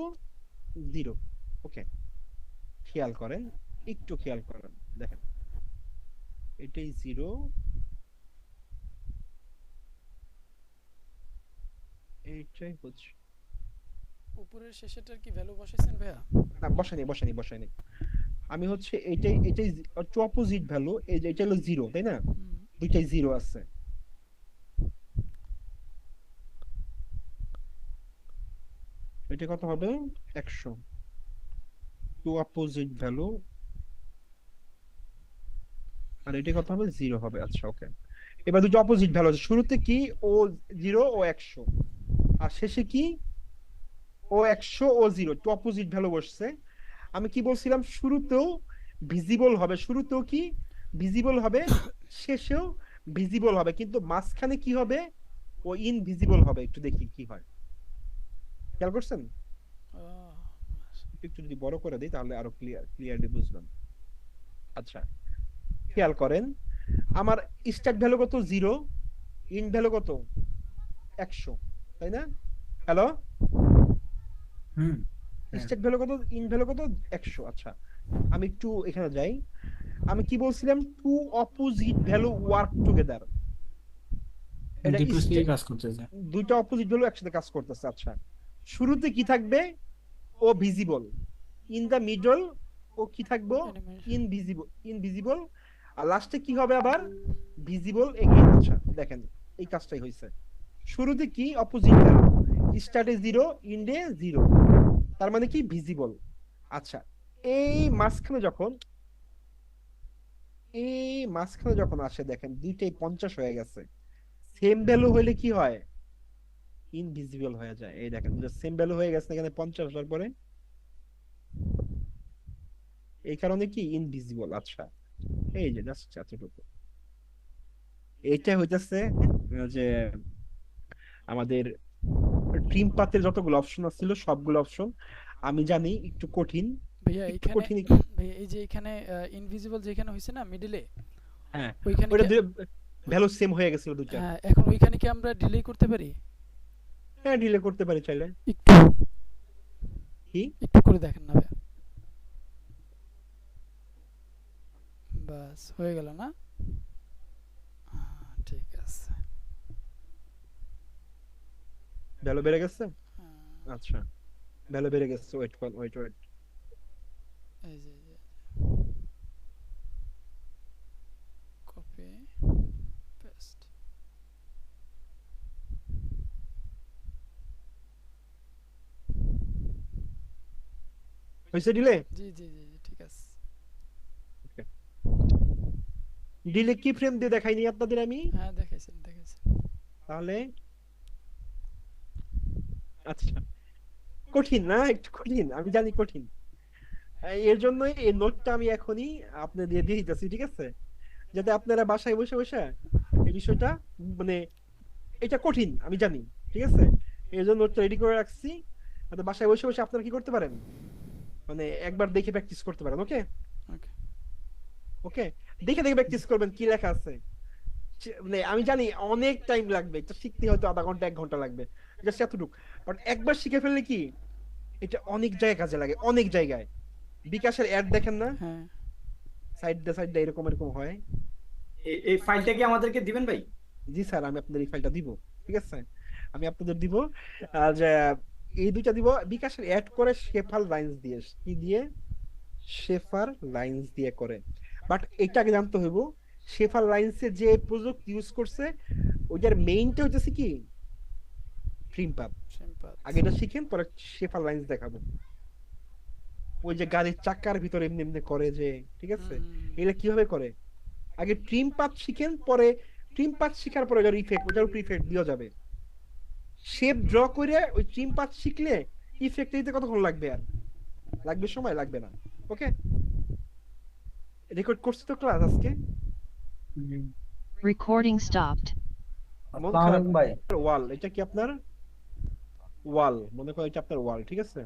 জিরো। ওকে, খেয়াল করেন, একটু খেয়াল করেন, দেখেন, এটাই জিরো, এইটাই হচ্ছে। উপরের শেষেরটার কি ভ্যালু বসাইছেন ভাইয়া? না, বসাইনি বসাইনি বসাইনি। আমি হচ্ছে এইটাই এটাই টু অপোজিট ভ্যালু, এই যে এটা হলো জিরো, তাই না? হুম। দুইটাই জিরো আছে। এটা কত হবে? 100। টু অপোজিট ভ্যালু, আর এটা কত হবে? জিরো হবে। আচ্ছা, ওকে। এবার দুটো অপোজিট ভ্যালু আছে, শুরুতে কি ও জিরো ও 100, আর শেষে কি ও 100 ও জিরো, টু অপোজিট ভ্যালু বসছে। আমি কি বলছিলাম? শুরুতেও ভিজিবল হবে, শুরুতেও কি ভিজিবল হবে, শেষেও ভিজিবল হবে, কিন্তু মাঝখানে কি হবে? ও ইনভিজিবল হবে। একটু দেখি কি হয়, খেয়াল করছেন? আহ, একটু যদি বড় করে দিই তাহলে আরো ক্লিয়ারলি বুঝবেন। আচ্ছা, খেয়াল করেন, আমার স্টার্ট ভ্যালু কত? জিরো। ইন ভ্যালু কত? 100, তাই না? হ্যালো, হুম। হ্যাঁ। স্টার্ট ভ্যালু কত? ইন ভ্যালু কত? 100। আচ্ছা, আমি একটু এখানে যাই। আমি কি বলছিলাম? Two opposite value work together. এটা ডিপ্রেসলি কাজ করতেছে। দুইটা অপোজিট ভ্যালু একসাথে কাজ করতেছে। আচ্ছা, শুরুতে কি থাকবে? ও ভিজিবল। ইন দা মিডল ও কি থাকবো? অ্যানিমেশন। ইনভিজিবল। ইনভিজিবল। আর লাস্টে কি হবে আবার? Visible again. আচ্ছা, দেখেন, এই কাজটাই হয়েছে। শুরুতে কি অপোজিট অ্যারো, স্টার্টে 0 ইন্ডে 0, তার মানে কি ভিজিবল। আচ্ছা, এই মাঝখানে যখন আসে দেখেন দুইটাই 50 হয়ে গেছে, সেম ভ্যালু হইলে কি হয়? ইনভিজিবল হয়ে যায়। এই দেখেন সেম ভ্যালু হয়ে গেছে এখানে 50 হওয়ার পরে, এই কারণে কি ইনভিজিবল। আচ্ছা, এই যে জাস্ট এতটুকু। এইটা হইতেছে যে আমাদের ট্রিম পাতের যতগুলো অপশন ছিল সবগুলো অপশন। আমি জানি একটু কঠিন, ভাইয়া একটু এইখানে কঠিন। ভাইয়া এই যে এখানে ইনভিজিবল যেখানে হয়েছে না মিডলে, হ্যাঁ, ওইখানে ওইটা কি ভ্যালু সেম হয়ে গেছিল দুইটার। হ্যাঁ এখন ওইখানে কি আমরা ডিলে করতে পারি? হ্যাঁ, ডিলে করতে পারি চাইলে। একটু কি একটু করে দেখেন না ভাইয়া, বাস হয়ে গেল না? ঠিক আছে। ভ্যালু বেড়ে গেছে? আহ, আচ্ছা, ভ্যালু বেড়ে গেছে। Wait wait wait. এই যে কপি পেস্ট। হয়েছে ডিলে? জি জি জি জি ঠিক আছে। ডিলে কি ফ্রেম দিয়ে দেখাইনি আপনাদের আমি? হ্যাঁ দেখাইছেন দেখাইছেন। তাহলে আচ্ছা, কঠিন না? একটু কঠিন, আমি জানি কঠিন। এর জন্যই এই নোটটা আমি এখনই আপনাদের দিয়ে দিয়ে দিতেছি, ঠিক আছে? যাতে আপনারা বাসায় বসে বসে এই বিষয়টা, মানে এটা কঠিন আমি জানি, ঠিক আছে? এর জন্য নোটটা রেডি করে রাখছি, যাতে বাসায় বসে বসে আপনারা কি করতে পারেন, মানে একবার দেখে প্র্যাকটিস করতে পারেন। ওকে? ওকে। ওকে, দেখে দেখে প্র্যাকটিস করবেন কি লেখা আছে। মানে আমি জানি অনেক টাইম লাগবে, এটা শিখতে হয়তো আধা ঘন্টা 1 ঘন্টা লাগবে, জাস্ট এতটুকু। বাট একবার শিখে ফেললে কি এটা অনেক জায়গায় কাজে লাগে, অনেক জায়গায়। বিকাশের অ্যাড দেখেন না, হ্যাঁ সাইড দিয়ে এরকম এরকম হয়। এই ফাইলটা কি আমাদেরকে দিবেন ভাই? জি স্যার, আমি আপনাদের এই ফাইলটা দিব, ঠিক আছে? আমি আপনাদের দিব। আর এই দুইটা দিব বিকাশের অ্যাড করে শেফার লাইন্স দিয়ে। কি দিয়ে? শেফার লাইন্স দিয়ে করে। বাট এটা আগে জানতে হইব শেফার লাইন্সে যে প্রজেক্ট ইউজ করছে ওইটার মেইনটা হইতেছে কি ট্রিম পাথ। সিম্পল। আগে এটা শিখেন, পরে শেফার লাইন্স দেখাবো। ওই যে গাড়ির চাকার ভিতরে এমনি এমনি করে যে, ঠিক আছে? এগুলা কিভাবে করে আগে ট্রিম পাথ শিখেন, পরে ট্রিম পাথ শিখার পরে ওটার ইফেক্ট, ওটার উপর ইফেক্ট দেওয়া যাবে। শেপ ড্র করে ওই ট্রিম পাথ শিখলে ইফেক্ট দিতে কতক্ষণ লাগবে? আর লাগবে সময়, লাগবে না। ওকে, রেকর্ড করছি তো ক্লাস আজকে। Recording stopped. মন আসসালামু খারাপ। আলাইকুম ভাই। ওয়াল, এটা কি আপনার ওয়াল? মনে করো এটা আপনার ওয়াল, ঠিক আছে?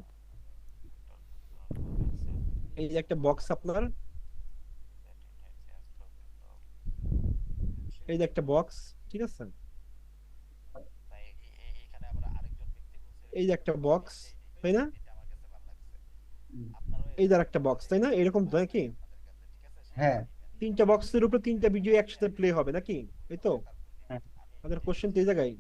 এই যে একটা বক্স আপনার, এই যে একটা বক্স, ঠিক আছে? এই যে একটা বক্স, তাই না? এই যে একটা বক্স, তাই না? এরকম নাকি? হ্যাঁ, 3টা বক্সের উপর 3টা ভিডিও একসাথে প্লে হবে নাকি? এই তো হ্যাঁ। আমাদের কোশ্চেন তো এই জায়গায়।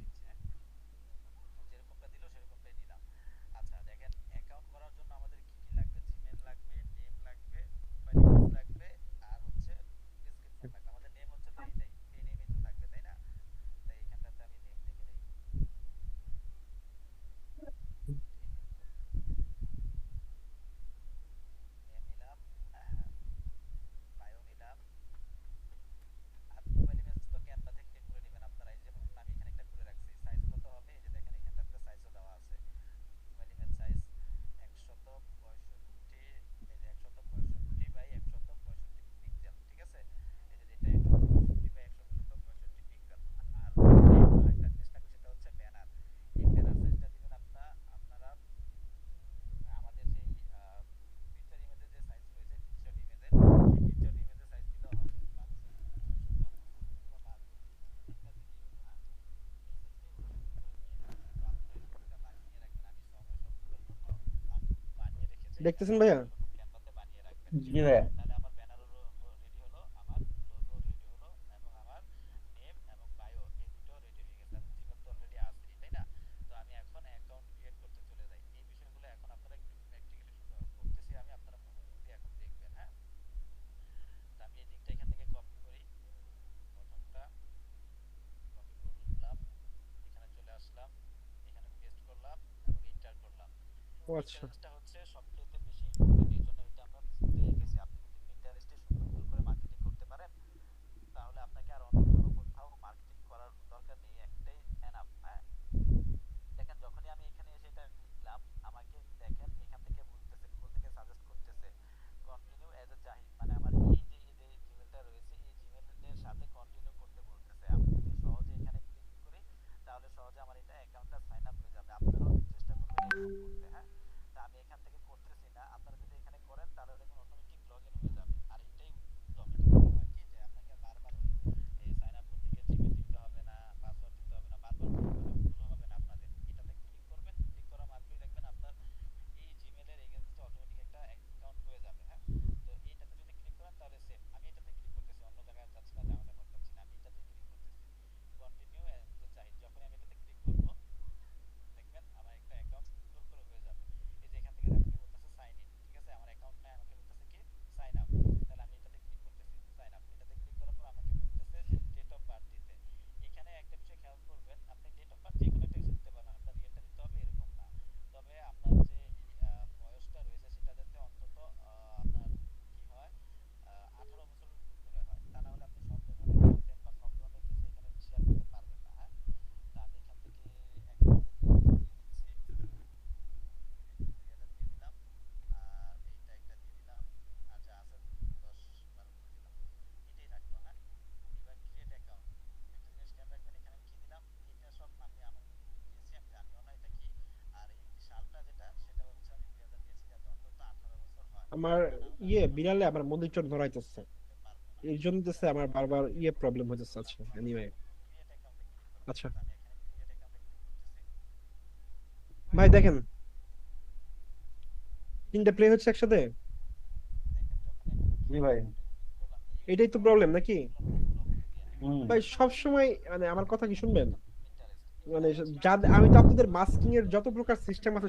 দেখতেছেন ভাইয়া? জি ভাইয়া। ও আচ্ছা। আমার বিড়ালে আমার মন্দির চোর ধরাইতেছে, এর জন্য আমার বারবার প্রবলেম হইতেছে। আচ্ছা এনিওয়ে, আচ্ছা ভাই দেখেন 3টা প্লে হচ্ছে একসাথে, জি ভাই। এটাই তো প্রবলেম নাকি হুম। ভাই? সব সময় মানে আমার কথা কি শুনবেন? মানে আমি তো আপনাদের মাস্কিং এর যত প্রকার সিস্টেম আছে